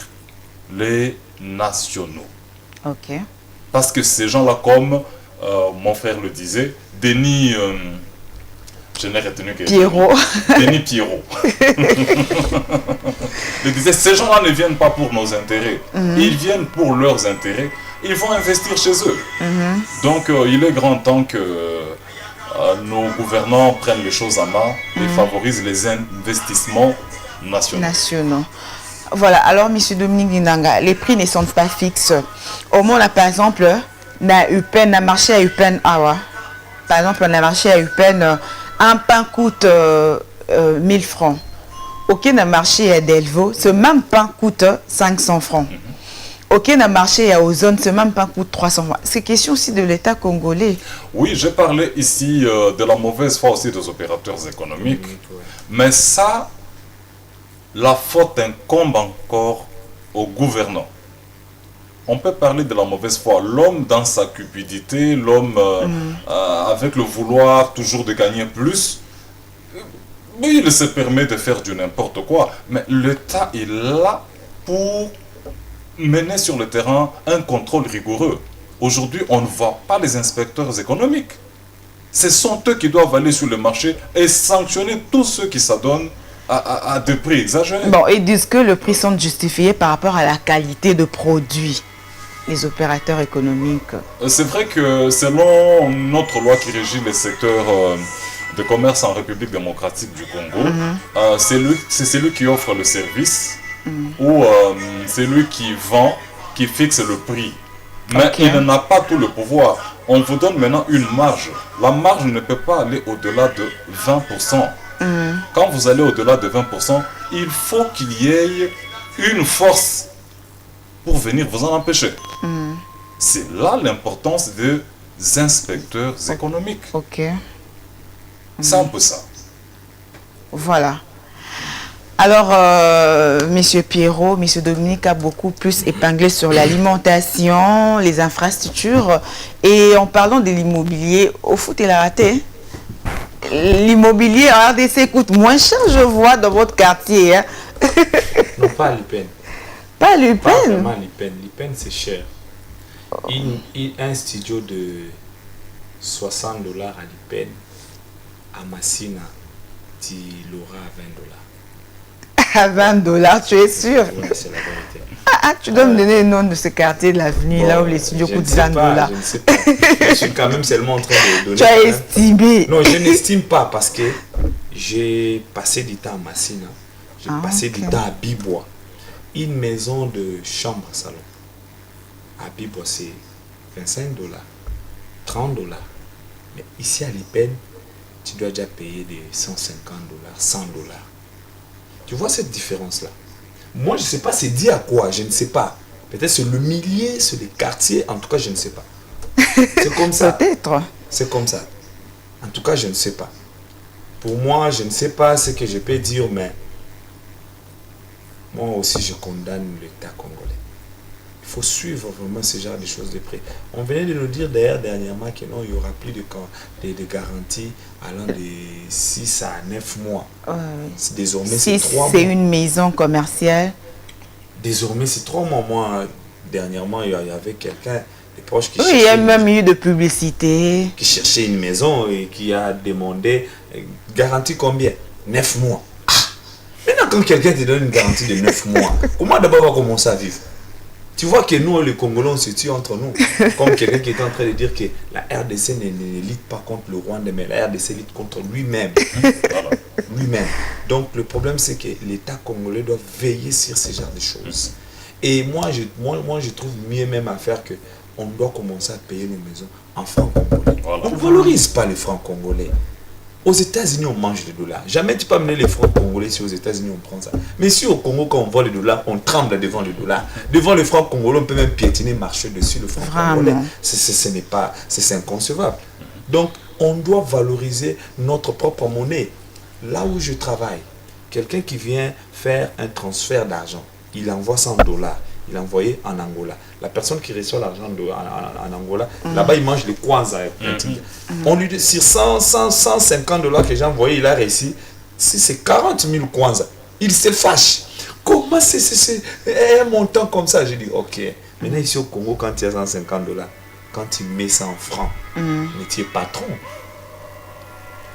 les nationaux. Ok. Parce que ces gens-là, comme mon frère le disait, Denis, je n'ai retenu que Pierrot. Denis Pierrot. Il disait, ces gens-là ne viennent pas pour nos intérêts. Ils viennent pour leurs intérêts. Ils vont investir chez eux. Donc, il est grand temps que nos gouvernants prennent les choses en main et favorisent les investissements nationaux. Voilà, alors, M. Dominique Ndanga, les prix ne sont pas fixes. Au moins, par exemple, on a marché à Upen, par exemple, on a marché à Upen, un pain coûte 1000 francs. Ok, on a marché à Delvaux, ce même pain coûte 500 francs. Ok, on a marché à Ozone, ce même pain coûte 300 francs. C'est question aussi de l'État congolais. Oui, j'ai parlé ici de la mauvaise foi aussi des opérateurs économiques. Mais ça, la faute incombe encore aux gouvernants. On peut parler de la mauvaise foi. L'homme dans sa cupidité, l'homme avec le vouloir toujours de gagner plus, oui, il se permet de faire du n'importe quoi. Mais l'État est là pour mener sur le terrain un contrôle rigoureux. Aujourd'hui, on ne voit pas les inspecteurs économiques. Ce sont eux qui doivent aller sur le marché et sanctionner tous ceux qui s'adonnent à des prix exagérés. Bon, ils disent que le prix sont justifiés par rapport à la qualité de produit, les opérateurs économiques. C'est vrai que selon notre loi qui régit les secteurs de commerce en République démocratique du Congo, c'est celui qui offre le service ou c'est lui qui vend, qui fixe le prix. Mais il n'a pas tout le pouvoir. On vous donne maintenant une marge. La marge ne peut pas aller au-delà de 20%. Quand vous allez au-delà de 20%, il faut qu'il y ait une force pour venir vous en empêcher. C'est là l'importance des inspecteurs économiques. Ok. C'est un peu ça. Voilà. Alors, Monsieur Pierrot, Monsieur Dominique a beaucoup plus épinglé sur l'alimentation, les infrastructures. Et en parlant de l'immobilier, au foot, il a raté. L'immobilier en RDC coûte moins cher, je vois, dans votre quartier. Hein. Non, pas à l'IPEN. Pas à l'IPEN? Pas vraiment à l'IPEN. L'IPEN, c'est cher. Un studio de $60 à l'IPEN, à Massina, tu l'auras à $20. À $20, tu es sûr? Oui, c'est la vérité. Tu dois me donner le nom de ce quartier de l'avenue, là où les studios coûtent $20. Je ne sais pas. Je suis quand même seulement en train de donner. Tu as estimé? Non, je n'estime pas parce que j'ai passé du temps à Massina. J'ai passé du temps à Bibois. Une maison de chambre à salon. À Bibois, c'est $25, $30. Mais ici à l'IPEN, tu dois déjà payer des $150, $100. Tu vois cette différence-là? Moi, je ne sais pas, c'est dit à quoi, je ne sais pas. Peut-être c'est le milieu, c'est les quartiers, en tout cas, je ne sais pas. C'est comme ça. Peut-être. C'est comme ça. En tout cas, je ne sais pas. Pour moi, je ne sais pas ce que je peux dire, mais moi aussi, je condamne l'État congolais. Il faut suivre vraiment ce genre de choses de près. On venait de nous dire d'ailleurs dernièrement que non, il n'y aura plus de garanties allant de 6 à 9 mois. Désormais, c'est 3 mois. C'est une maison commerciale. Désormais, c'est 3 mois. Moi, dernièrement, il y avait quelqu'un, des proches qui cherchait... Oui, il y a même eu de publicité. Qui cherchait une maison et qui a demandé garantie combien? 9 mois. Maintenant, quand quelqu'un te donne une garantie de 9 mois, comment d'abord va commencer à vivre? Tu vois que nous, les Congolais, on se tue entre nous. Comme quelqu'un qui était en train de dire que la RDC ne lutte pas contre le Rwanda, mais la RDC lutte contre lui-même. Lui-même. Donc, le problème, c'est que l'État congolais doit veiller sur ce genre de choses. Et moi, je trouve mieux même à faire que on doit commencer à payer nos maisons en francs congolais. On ne valorise pas les francs congolais. Aux États-Unis, on mange les dollars. Jamais tu peux amener les francs congolais si aux États-Unis, on prend ça. Mais si au Congo, quand on voit les dollars, on tremble devant les dollars. Devant les francs congolais, on peut même piétiner, marcher dessus le franc congolais. C'est inconcevable. Donc, on doit valoriser notre propre monnaie. Là où je travaille, quelqu'un qui vient faire un transfert d'argent, il envoie $100. Il est envoyé en Angola. La personne qui reçoit l'argent en Angola, là-bas, il mange les kwanza. On lui dit, sur $150 que j'ai envoyé, il a réussi. Si c'est 40 000 kwanza, il se fâche. Comment c'est un montant comme ça? J'ai dit, ok. Maintenant, ici au Congo, quand tu as $150, quand tu mets ça en francs, mais tu es patron.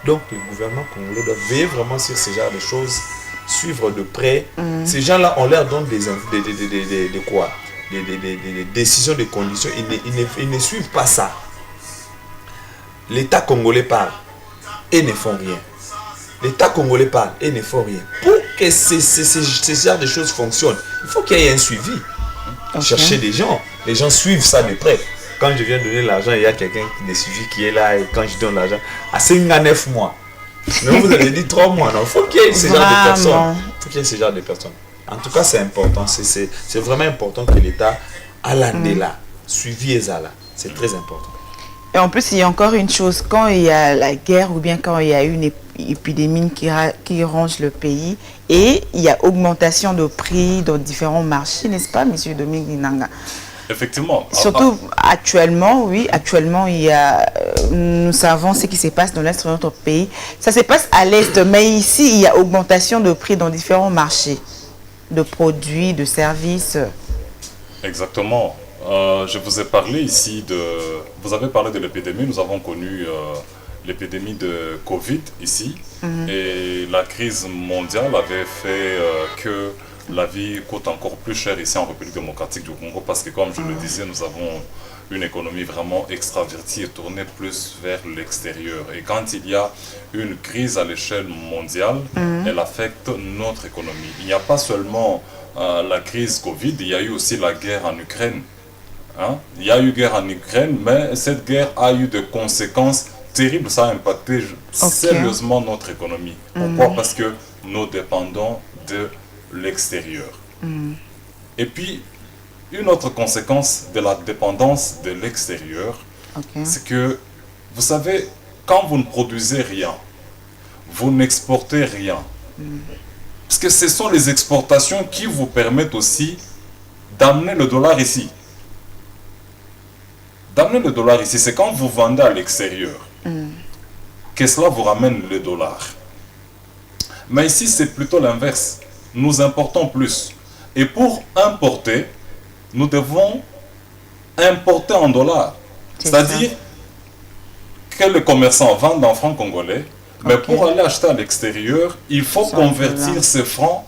Donc, le gouvernement congolais doit veiller vraiment sur ce genre de choses, suivre de près. Ces gens-là, on leur donne des décisions, des conditions. Ils ne suivent pas ça. L'État congolais parle et ne font rien. L'État congolais parle et ne font rien. Pour que ce genre de choses fonctionnent, il faut qu'il y ait un suivi. Chercher des gens. Les gens suivent ça de près. Quand je viens donner l'argent, il y a quelqu'un de suivi qui est là. Et quand je donne l'argent, c'est 9 mois. Mais vous avez dit 3 mois, non? Il faut qu'il y ait ce genre de personnes. Il faut qu'il y ait ce genre de personnes. En tout cas, c'est important. C'est vraiment important que l'État a l'année là, suivi ça là. C'est très important. Et en plus, il y a encore une chose. Quand il y a la guerre ou bien quand il y a une épidémie qui ronge le pays et il y a augmentation de prix dans différents marchés, n'est-ce pas, M. Dominique Ninanga? Effectivement. Surtout actuellement, oui, actuellement, il y a, nous savons ce qui se passe dans l'est de notre pays. Ça se passe à l'est, mais ici, il y a augmentation de prix dans différents marchés, de produits, de services. Exactement. Je vous ai parlé ici de... Vous avez parlé de l'épidémie, nous avons connu l'épidémie de Covid ici. Et la crise mondiale avait fait que la vie coûte encore plus cher ici en République démocratique du Congo parce que, comme je le disais, nous avons une économie vraiment extravertie et tournée plus vers l'extérieur. Et quand il y a une crise à l'échelle mondiale, elle affecte notre économie. Il n'y a pas seulement la crise Covid, il y a eu aussi la guerre en Ukraine. Hein? Il y a eu guerre en Ukraine, mais cette guerre a eu des conséquences terribles. Ça a impacté sérieusement notre économie. Pourquoi? Parce que nous dépendons de l'extérieur. Et puis, une autre conséquence de la dépendance de l'extérieur, c'est que, vous savez, quand vous ne produisez rien, vous n'exportez rien. Parce que ce sont les exportations qui vous permettent aussi d'amener le dollar ici. D'amener le dollar ici, c'est quand vous vendez à l'extérieur que cela vous ramène le dollar. Mais ici, c'est plutôt l'inverse. Nous importons plus. Et pour importer, nous devons importer en dollars. C'est-à-dire que les commerçants vendent en francs congolais, mais pour aller acheter à l'extérieur, il faut convertir ces francs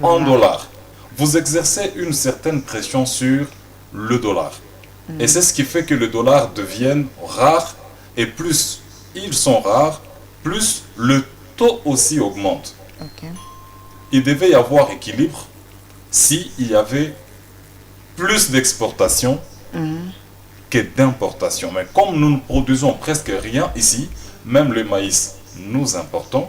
en dollars. Vous exercez une certaine pression sur le dollar. Et c'est ce qui fait que le dollar devienne rare, et plus ils sont rares, plus le taux aussi augmente. Il devait y avoir équilibre s'il y avait plus d'exportation que d'importation. Mais comme nous ne produisons presque rien ici, même le maïs, nous importons,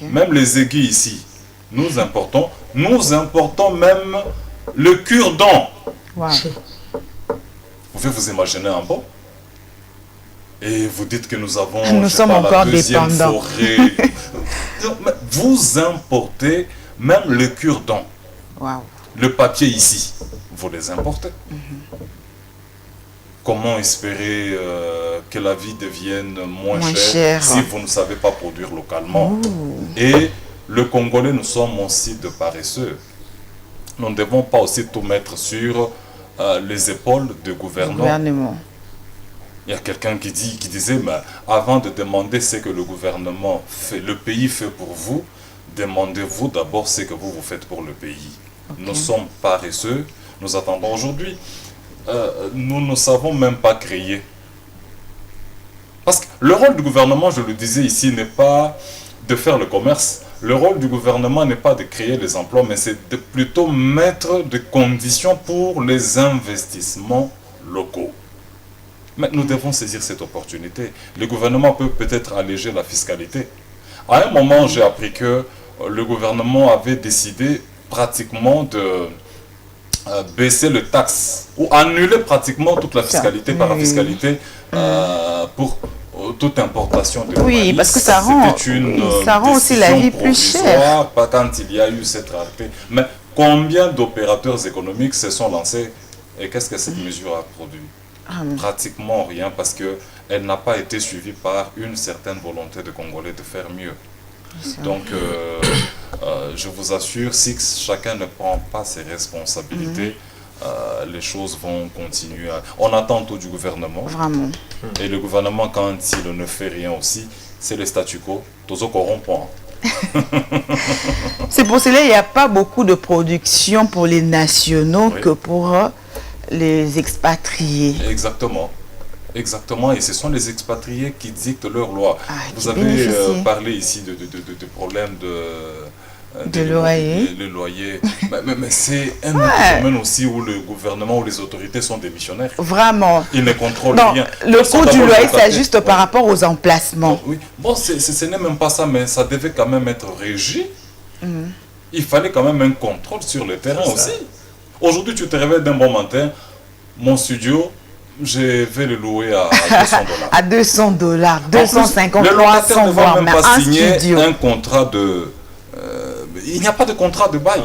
même les aiguilles ici, nous importons même le cure-dent. Vous pouvez vous imaginer un bon? Et vous dites que nous avons la deuxième forêt. Vous importez même le cure-dent. Le papier ici, vous les importez. Comment espérer que la vie devienne moins chère si vous ne savez pas produire localement? Et le Congolais, nous sommes aussi de paresseux. Nous ne devons pas aussi tout mettre sur les épaules du gouvernement. Il y a quelqu'un qui disait, mais avant de demander ce que le gouvernement fait, le pays fait pour vous, demandez-vous d'abord ce que vous faites pour le pays. Nous sommes paresseux, nous attendons aujourd'hui. Nous ne savons même pas créer. Parce que le rôle du gouvernement, je le disais ici, n'est pas de faire le commerce. Le rôle du gouvernement n'est pas de créer les emplois, mais c'est de plutôt mettre des conditions pour les investissements locaux. Mais nous devons saisir cette opportunité. Le gouvernement peut peut-être alléger la fiscalité. À un moment, j'ai appris que le gouvernement avait décidé pratiquement de baisser le taxe ou annuler pratiquement toute la fiscalité par la fiscalité pour toute importation de maïs. Parce que ça rend aussi la vie plus chère. Pas quand il y a eu cette rareté. Mais combien d'opérateurs économiques se sont lancés et qu'est-ce que cette mesure a produit? Pratiquement rien, parce qu'elle n'a pas été suivie par une certaine volonté de Congolais de faire mieux. Donc, je vous assure, si chacun ne prend pas ses responsabilités, les choses vont continuer. On attend tout du gouvernement. Vraiment. Et le gouvernement, quand il ne fait rien aussi, c'est le statu quo. Tous au corrompant. C'est pour cela qu'il n'y a pas beaucoup de production pour les nationaux que pour les expatriés. Exactement. Exactement, et ce sont les expatriés qui dictent leurs lois. Vous avez parlé ici de problèmes de loyer. Le loyer. mais c'est un domaine aussi où le gouvernement ou les autorités sont démissionnaires. Vraiment. Ils ne contrôlent rien. Le coût du loyer s'ajuste par rapport aux emplacements. Oui. Bon, ce n'est même pas ça, mais ça devait quand même être régi. Il fallait quand même un contrôle sur le terrain aussi. Aujourd'hui, tu te réveilles d'un bon matin, mon studio, je vais le louer à $200. À $200, 250, le locataire 300, ne va même pas un signer studio. un contrat de... il n'y a pas de contrat de bail.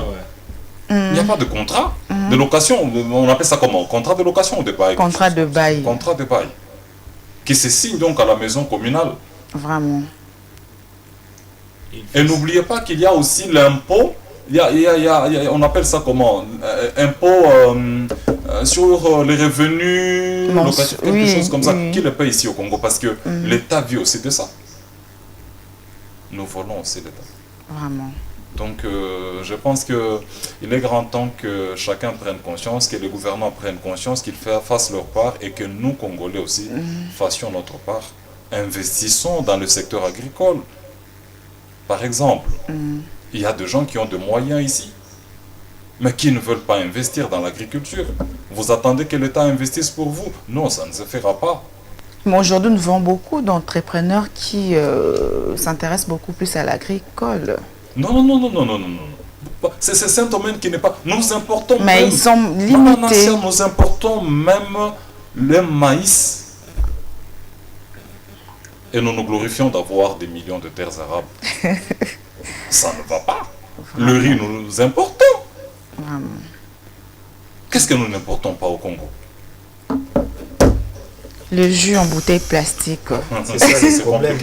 Il n'y a pas de contrat de location. On appelle ça comment? Contrat de location ou de bail? Contrat de bail. Contrat de bail. Qui se signe donc à la maison communale. Vraiment. Et n'oubliez pas qu'il y a aussi l'impôt. On appelle ça comment? Impôt sur les revenus locatifs, quelque chose comme ça, qui le paye ici au Congo, parce que l'État vit aussi de ça. Nous volons aussi l'État. Vraiment. Donc je pense qu'il est grand temps que chacun prenne conscience, que les gouvernants prennent conscience, qu'ils fassent leur part et que nous, Congolais aussi, fassions notre part. Investissons dans le secteur agricole. Par exemple, il y a des gens qui ont des moyens ici, mais qui ne veulent pas investir dans l'agriculture. Vous attendez que l'État investisse pour vous? Non, ça ne se fera pas. Mais aujourd'hui, nous voyons beaucoup d'entrepreneurs qui s'intéressent beaucoup plus à l'agricole. Non. C'est un domaine qui n'est pas... Nous importons mais même... ils sont limités. Nous importons même le maïs. Et nous nous glorifions d'avoir des millions de terres arables. Ça ne va pas. Vraiment. Le riz, nous importons. Qu'est-ce que nous n'importons pas au Congo? Le jus en bouteille plastique. C'est ça le problème.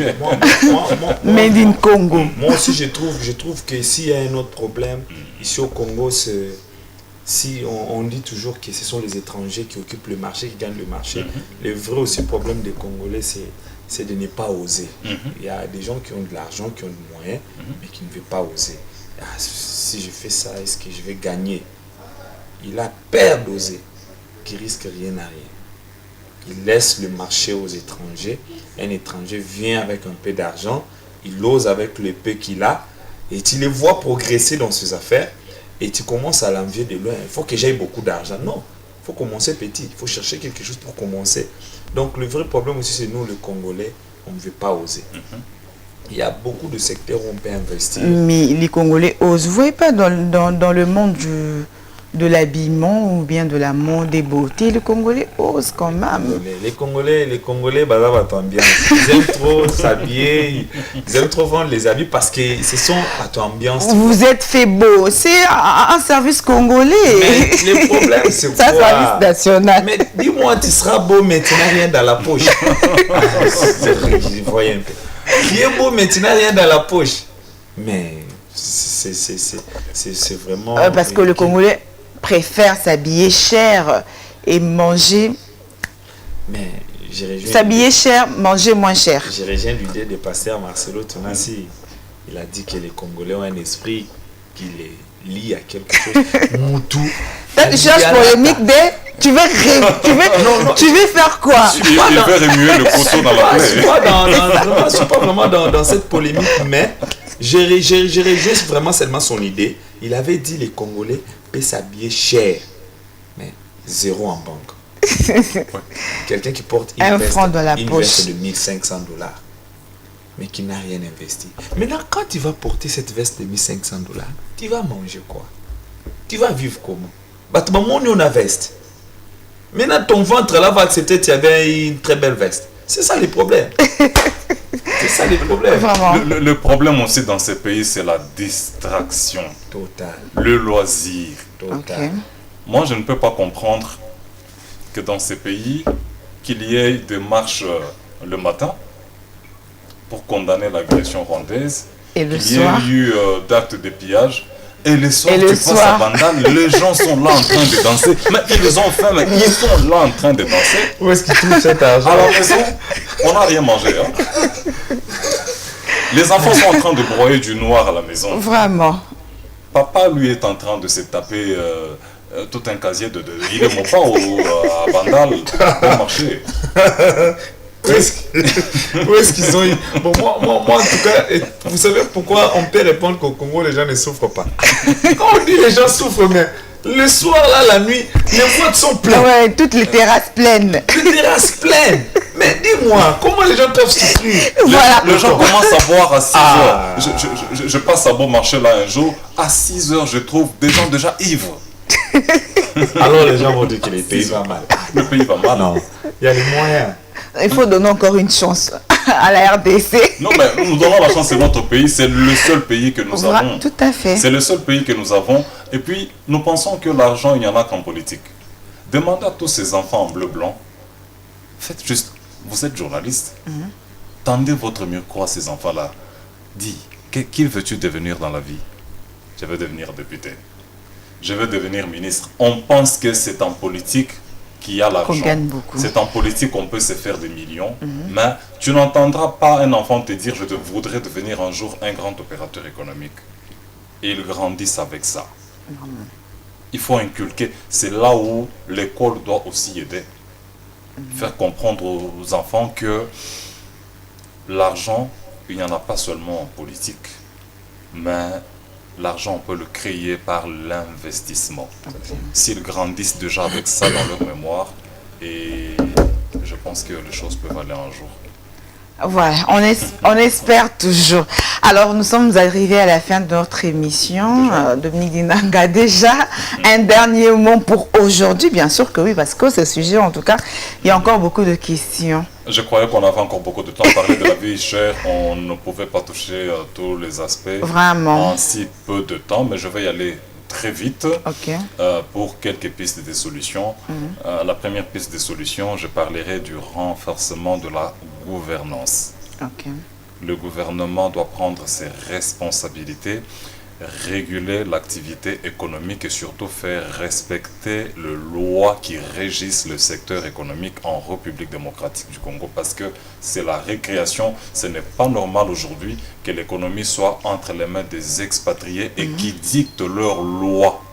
Made in Congo. Moi aussi, je trouve que s'il y a un autre problème, ici au Congo, si on dit toujours que ce sont les étrangers qui occupent le marché, qui gagnent le marché, le vrai aussi problème des Congolais, c'est de ne pas oser. Il y a des gens qui ont de l'argent, qui ont des moyens, mais qui ne veulent pas oser. Ah, si je fais ça, est-ce que je vais gagner? Il a peur d'oser, qui risque rien à rien. Il laisse le marché aux étrangers. Un étranger vient avec un peu d'argent, il ose avec le peu qu'il a, et tu les vois progresser dans ses affaires, et tu commences à l'envier de loin. Il faut que j'aille beaucoup d'argent. Non, il faut commencer petit, il faut chercher quelque chose pour commencer. Donc le vrai problème aussi, c'est nous, les Congolais, on ne veut pas oser. Il y a beaucoup de secteurs où on peut investir. Mais les Congolais osent. Vous ne voyez pas dans le monde de l'habillement ou bien de la mode des beautés, les Congolais osent quand même. Les Congolais, bah, ambiance. Ils aiment trop s'habiller, ils aiment trop vendre les habits parce que ce sont à ton ambiance. Vous êtes fait beau, c'est un service congolais. Mais le problème, c'est quoi? C'est un service national. Mais dis-moi, tu seras beau, mais tu n'as rien dans la poche. Je voyais un peu. Tu es beau, mais tu n'as rien dans la poche. Mais c'est vraiment... parce que le Congolais préfère s'habiller cher et manger... Mais s'habiller cher, manger moins cher. Je reviens l'idée de pasteur Marcelo Tonassi. Il a dit que les Congolais ont un esprit qui les lie à quelque chose. Moutou. Tu cherches polémique tu veux faire quoi? Il veut remuer le couteau dans la plaie. Je ne suis pas vraiment dans cette polémique, mais je rejoins vraiment seulement son idée. Il avait dit les Congolais peuvent s'habiller cher, mais zéro en banque. Quelqu'un qui porte une veste de 1500 $, mais qui n'a rien investi. Maintenant, quand tu vas porter cette veste de 1500 $, tu vas manger quoi? Tu vas vivre comment? Bah, tu vas manger une veste. Maintenant, ton ventre là va accepter que tu avais une très belle veste. C'est ça le problème. C'est ça le problème. Le problème aussi dans ces pays, c'est la distraction. Totale. Le loisir. Total. Okay. Moi, je ne peux pas comprendre que dans ces pays, qu'il y ait des marches le matin pour condamner l'agression rwandaise, et le qu'il y ait eu d'actes de pillage. Et le soir, tu passes à Bandal, les gens sont là en train de danser. Mais ils ont faim, mais ils sont là en train de danser. Où est-ce qu'ils trouvent cet argent? À la maison, on n'a rien mangé. Hein. Les enfants sont en train de broyer du noir à la maison. Vraiment. Papa, lui, est en train de se taper tout un casier de... Il est mon pas à Bandal pour marcher. Où est-ce qu'ils ont eu... Bon, moi, en tout cas, vous savez pourquoi on peut répondre qu'au Congo, les gens ne souffrent pas. Quand on dit les gens souffrent, mais le soir, là, la nuit, les boîtes sont pleines. Ouais, toutes les terrasses pleines. Les terrasses pleines. Mais dis-moi, comment les gens peuvent souffrir? Voilà. Les gens commencent à boire à 6 heures. Je passe à bon marché là un jour. À 6 heures, je trouve des gens déjà ivres. Alors les gens vont dire que le pays va mal. Le pays va mal. Non, il y a les moyens. Il faut donner encore une chance à la RDC. Non, mais nous donnons la chance, c'est notre pays, c'est le seul pays que nous avons. Tout à fait. C'est le seul pays que nous avons. Et puis, nous pensons que l'argent, il n'y en a qu'en politique. Demandez à tous ces enfants en bleu-blanc, faites juste, vous êtes journaliste, tendez votre micro à ces enfants-là. Dis, qui veux-tu devenir dans la vie? Je veux devenir député. Je veux devenir ministre. On pense que c'est en politique qu'il y a l'argent. C'est en politique qu'on peut se faire des millions. Mais tu n'entendras pas un enfant te dire « Je voudrais devenir un jour un grand opérateur économique ». et ils grandissent avec ça. Il faut inculquer. C'est là où l'école doit aussi aider. Faire comprendre aux enfants que l'argent, il n'y en a pas seulement en politique, mais l'argent, on peut le créer par l'investissement. S'ils grandissent déjà avec ça dans leur mémoire, et je pense que les choses peuvent aller un jour. Voilà, on espère toujours. Alors, nous sommes arrivés à la fin de notre émission. Dominique Dinanga, déjà, un dernier mot pour aujourd'hui. Bien sûr que oui, parce que ce sujet, en tout cas, il y a encore beaucoup de questions. Je croyais qu'on avait encore beaucoup de temps. Parler de la vie chère, on ne pouvait pas toucher tous les aspects Vraiment. en si peu de temps, mais je vais y aller très vite pour quelques pistes de solutions. La première piste de solution, je parlerai du renforcement de la gouvernance. Le gouvernement doit prendre ses responsabilités, réguler l'activité économique et surtout faire respecter les lois qui régissent le secteur économique en République démocratique du Congo, parce que c'est la récréation. Ce n'est pas normal aujourd'hui que l'économie soit entre les mains des expatriés et qui dictent leurs lois.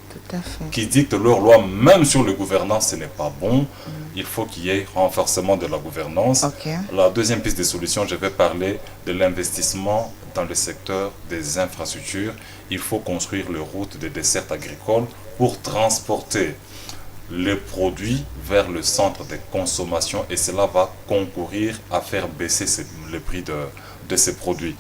Tout à fait. Qui dictent leurs lois, même sur le gouvernance, ce n'est pas bon. Il faut qu'il y ait renforcement de la gouvernance. La deuxième piste de solution, je vais parler de l'investissement dans le secteur des infrastructures. Il faut construire les routes de dessert agricole pour transporter les produits vers le centre de consommation, et cela va concourir à faire baisser le prix de ces produits.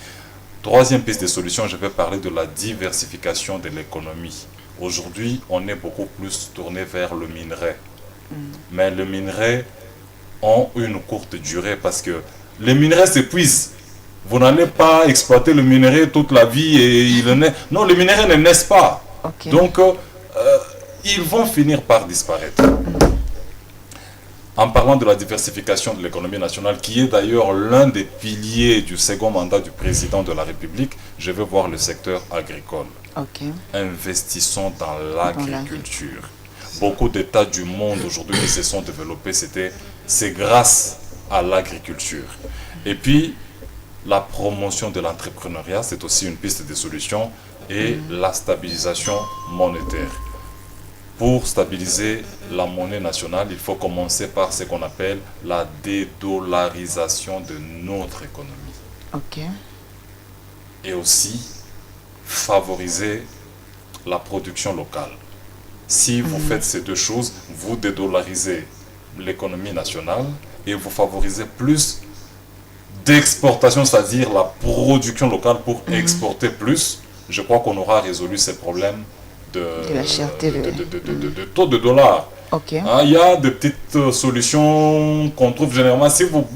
Troisième piste de solution, je vais parler de la diversification de l'économie. Aujourd'hui, on est beaucoup plus tourné vers le minerai. Mais le minerai ont une courte durée parce que les minerais s'épuisent. Vous n'allez pas exploiter le minerai toute la vie et il naît. Non, les minerais ne naissent pas. Donc, ils vont finir par disparaître. En parlant de la diversification de l'économie nationale, qui est d'ailleurs l'un des piliers du second mandat du président de la République, je vais voir le secteur agricole. Investissons dans l'agriculture. Beaucoup d'États du monde aujourd'hui qui se sont développés, c'est grâce à l'agriculture. Et puis, la promotion de l'entrepreneuriat, c'est aussi une piste de solution, et la stabilisation monétaire. Pour stabiliser la monnaie nationale, il faut commencer par ce qu'on appelle la dédollarisation de notre économie. Et aussi favoriser la production locale. Si vous faites ces deux choses, vous dédollarisez l'économie nationale et vous favorisez plus d'exportation, c'est-à-dire la production locale pour exporter plus. Je crois qu'on aura résolu ces problèmes de la cherté de taux de dollar. Il y a des petites solutions qu'on trouve généralement. Si vous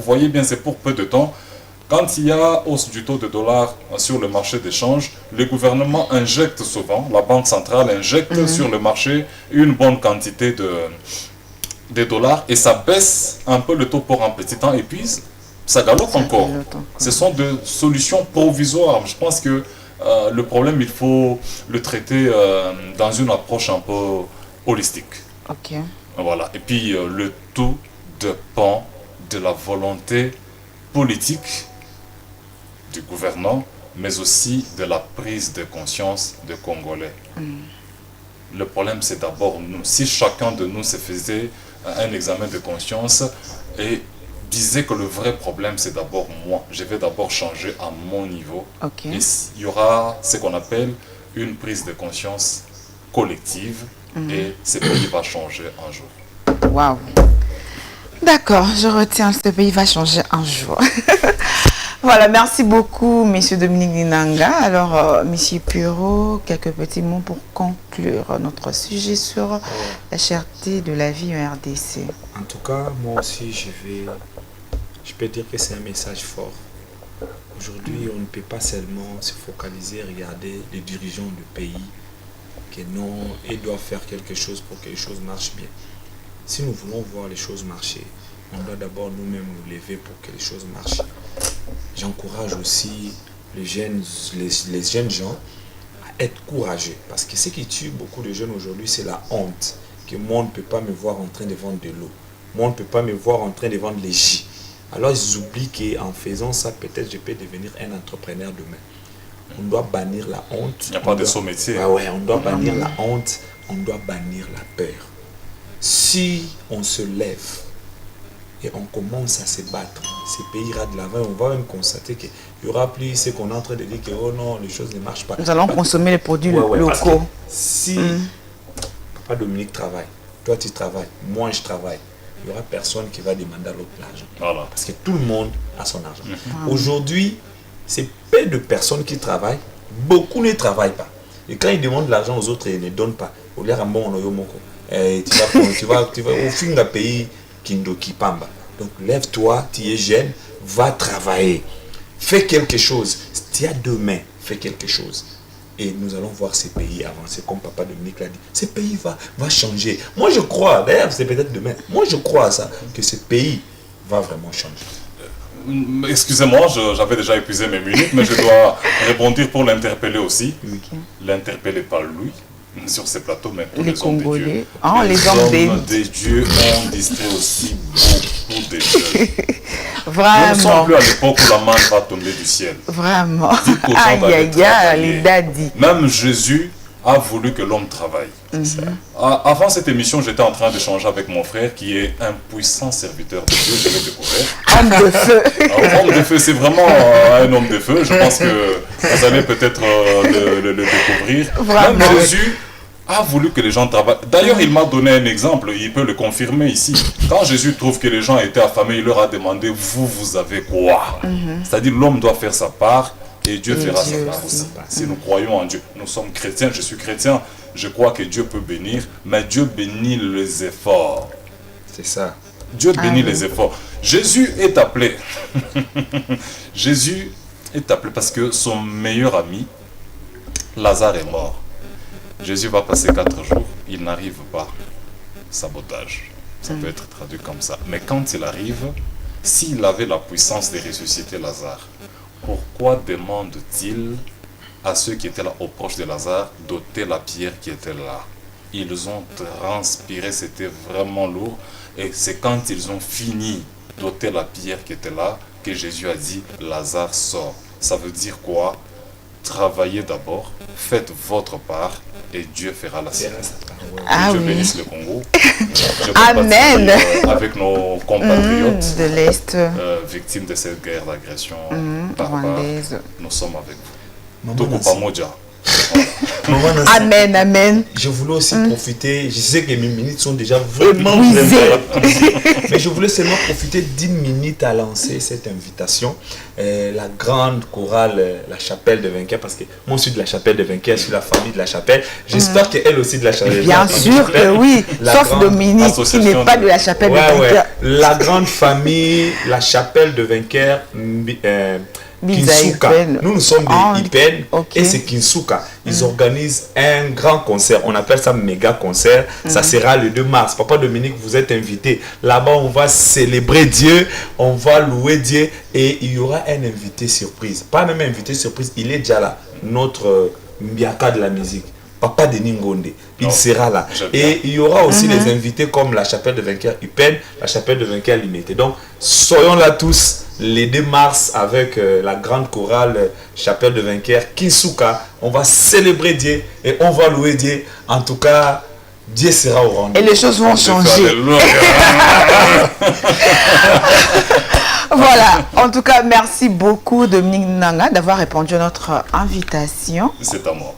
voyez bien, c'est pour peu de temps. Quand il y a hausse du taux de dollar sur le marché d'échange, le gouvernement injecte souvent, la banque centrale injecte sur le marché une bonne quantité de dollars et ça baisse un peu le taux pour un petit temps et puis ça galope encore. Ce sont des solutions provisoires. Je pense que le problème, il faut le traiter dans une approche un peu holistique. Voilà. Et puis le tout dépend de la volonté politique du gouvernant, mais aussi de la prise de conscience des Congolais. Le problème, c'est d'abord nous. Si chacun de nous se faisait un examen de conscience et disait que le vrai problème, c'est d'abord moi, je vais d'abord changer à mon niveau, et il y aura ce qu'on appelle une prise de conscience collective, et ce pays va changer un jour. Waouh! D'accord, je retiens, ce pays va changer un jour. Voilà, merci beaucoup, Monsieur Dominique Dinanga. Alors, Monsieur Puro, quelques petits mots pour conclure notre sujet sur la cherté de la vie en RDC. En tout cas, moi aussi, je peux dire que c'est un message fort. Aujourd'hui, on ne peut pas seulement se focaliser, regarder les dirigeants du pays, que non, ils doivent faire quelque chose pour que les choses marchent bien. Si nous voulons voir les choses marcher, on doit d'abord nous-mêmes nous lever pour que les choses marchent. J'encourage aussi les jeunes gens à être courageux. Parce que ce qui tue beaucoup de jeunes aujourd'hui, c'est la honte. Que moi, on ne peut pas me voir en train de vendre de l'eau. Moi, on ne peut pas me voir en train de vendre les jus. Alors, ils oublient qu'en faisant ça, peut-être je peux devenir un entrepreneur demain. On doit bannir la honte. Il n'y a pas de sous-métier. On doit bannir la honte. On doit bannir la peur. Si on se lève et on commence à se battre, ce pays ira de l'avant. On va même constater qu'il n'y aura plus ce qu'on est en train de dire que oh non, les choses ne marchent pas. Nous allons consommer les produits locaux. Si Papa Dominique travaille, toi tu travailles, moi je travaille, il n'y aura personne qui va demander à l'autre l'argent. Voilà. Parce que tout le monde a son argent. Aujourd'hui, c'est peu de personnes qui travaillent, beaucoup ne travaillent pas. Et quand ils demandent de l'argent aux autres, ils ne donnent pas. Tu vas au fin d'un pays Kindokipamba. Donc lève-toi, tu es jeune, va travailler. Fais quelque chose. Tu as demain, fais quelque chose. Et nous allons voir ces pays avancer, comme Papa Dominique l'a dit. Ces pays va changer. Moi je crois, d'ailleurs c'est peut-être demain, moi je crois à ça, que ce pays va vraiment changer. Excusez-moi, j'avais déjà épuisé mes minutes, mais je dois répondre pour l'interpeller aussi. L'interpeller par lui, sur ces plateaux, mais tous les hommes de Dieu. Les hommes de Dieu ont distrait aussi beaucoup de jeunes. Vraiment. Nous ne sommes plus à l'époque où la manne va tomber du ciel. Vraiment. Les dadis. Même Jésus a voulu que l'homme travaille. Avant cette émission, j'étais en train d'échanger avec mon frère qui est un puissant serviteur de Dieu, je l'ai découvert. Homme de feu. Homme de feu, c'est vraiment un homme de feu. Je pense que vous allez peut-être le découvrir. Vraiment. Même Jésus a voulu que les gens travaillent. D'ailleurs, il m'a donné un exemple, il peut le confirmer ici. Quand Jésus trouve que les gens étaient affamés, il leur a demandé, vous avez quoi? C'est-à-dire, l'homme doit faire sa part et Dieu fera sa part aussi. Si nous croyons en Dieu, nous sommes chrétiens, je suis chrétien, je crois que Dieu peut bénir, mais Dieu bénit les efforts. C'est ça. Dieu bénit les efforts. Jésus est appelé. Jésus est appelé parce que son meilleur ami, Lazare, est mort. Jésus va passer 4 jours, il n'arrive pas. Sabotage. Ça peut être traduit comme ça. Mais quand il arrive, s'il avait la puissance de ressusciter Lazare, pourquoi demande-t-il à ceux qui étaient là, aux proches de Lazare, d'ôter la pierre qui était là? Ils ont transpiré, c'était vraiment lourd. Et c'est quand ils ont fini d'ôter la pierre qui était là, que Jésus a dit, Lazare sort. Ça veut dire quoi? Travaillez d'abord, faites votre part, et Dieu fera la sienne. Dieu bénisse le Congo. Amen. Avec nos compatriotes de l'Est, victimes de cette guerre d'agression rwandaise. Nous sommes avec vous. Toko pamoja. Amen, amen. Je voulais aussi profiter, je sais que mes minutes sont déjà vraiment mais je voulais seulement profiter d'1 minute à lancer cette invitation. La grande chorale, la chapelle de Vainqueur, parce que moi je suis de la chapelle de Vainqueur, je suis la famille de la chapelle. J'espère qu'elle aussi de la chapelle. Bien sûr que oui, sauf Dominique qui n'est pas de la chapelle de Vainqueur. La grande famille, la chapelle de Vainqueur. Kinsuka. Nous sommes des Ipen et c'est Kinsuka. Ils organisent un grand concert. On appelle ça méga concert. Ça sera le 2 mars. Papa Dominique, vous êtes invité. Là-bas, on va célébrer Dieu. On va louer Dieu. Et il y aura un invité surprise. Pas même invité surprise. Il est déjà là. Notre Mbiaka de la musique. Papa Denis Ngonde. Il sera là. Et il y aura aussi des invités comme la chapelle de Vainqueur Ipen, la chapelle de Vainqueur Limité. Donc, soyons là tous les 2 mars avec la grande chorale chapelle de Vainqueur Kinsuka. On va célébrer Dieu et on va louer Dieu. En tout cas, Dieu sera au rendez-vous. Et les choses vont changer. Voilà. En tout cas, merci beaucoup Dominique Nanga d'avoir répondu à notre invitation. C'est à moi.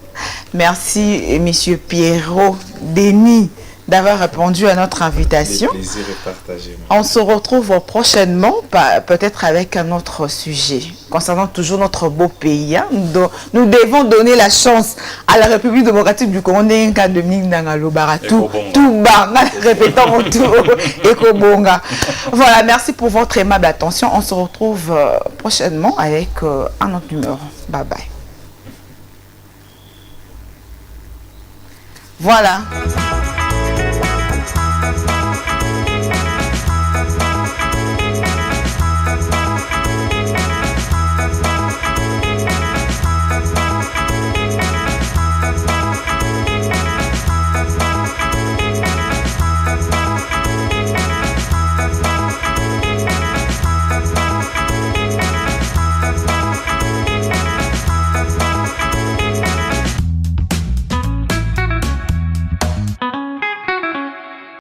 Merci, Monsieur Pierrot Denis, d'avoir répondu à notre invitation. Le plaisir est partagé. On se retrouve prochainement, peut-être avec un autre sujet, concernant toujours notre beau pays. Hein. Nous devons donner la chance à la République démocratique du Congo, Dominique Nangalo-Bara, tout banga, répétons tout, Ekobonga. Voilà, merci pour votre aimable attention. On se retrouve prochainement avec un autre numéro. Bye bye. Voilà.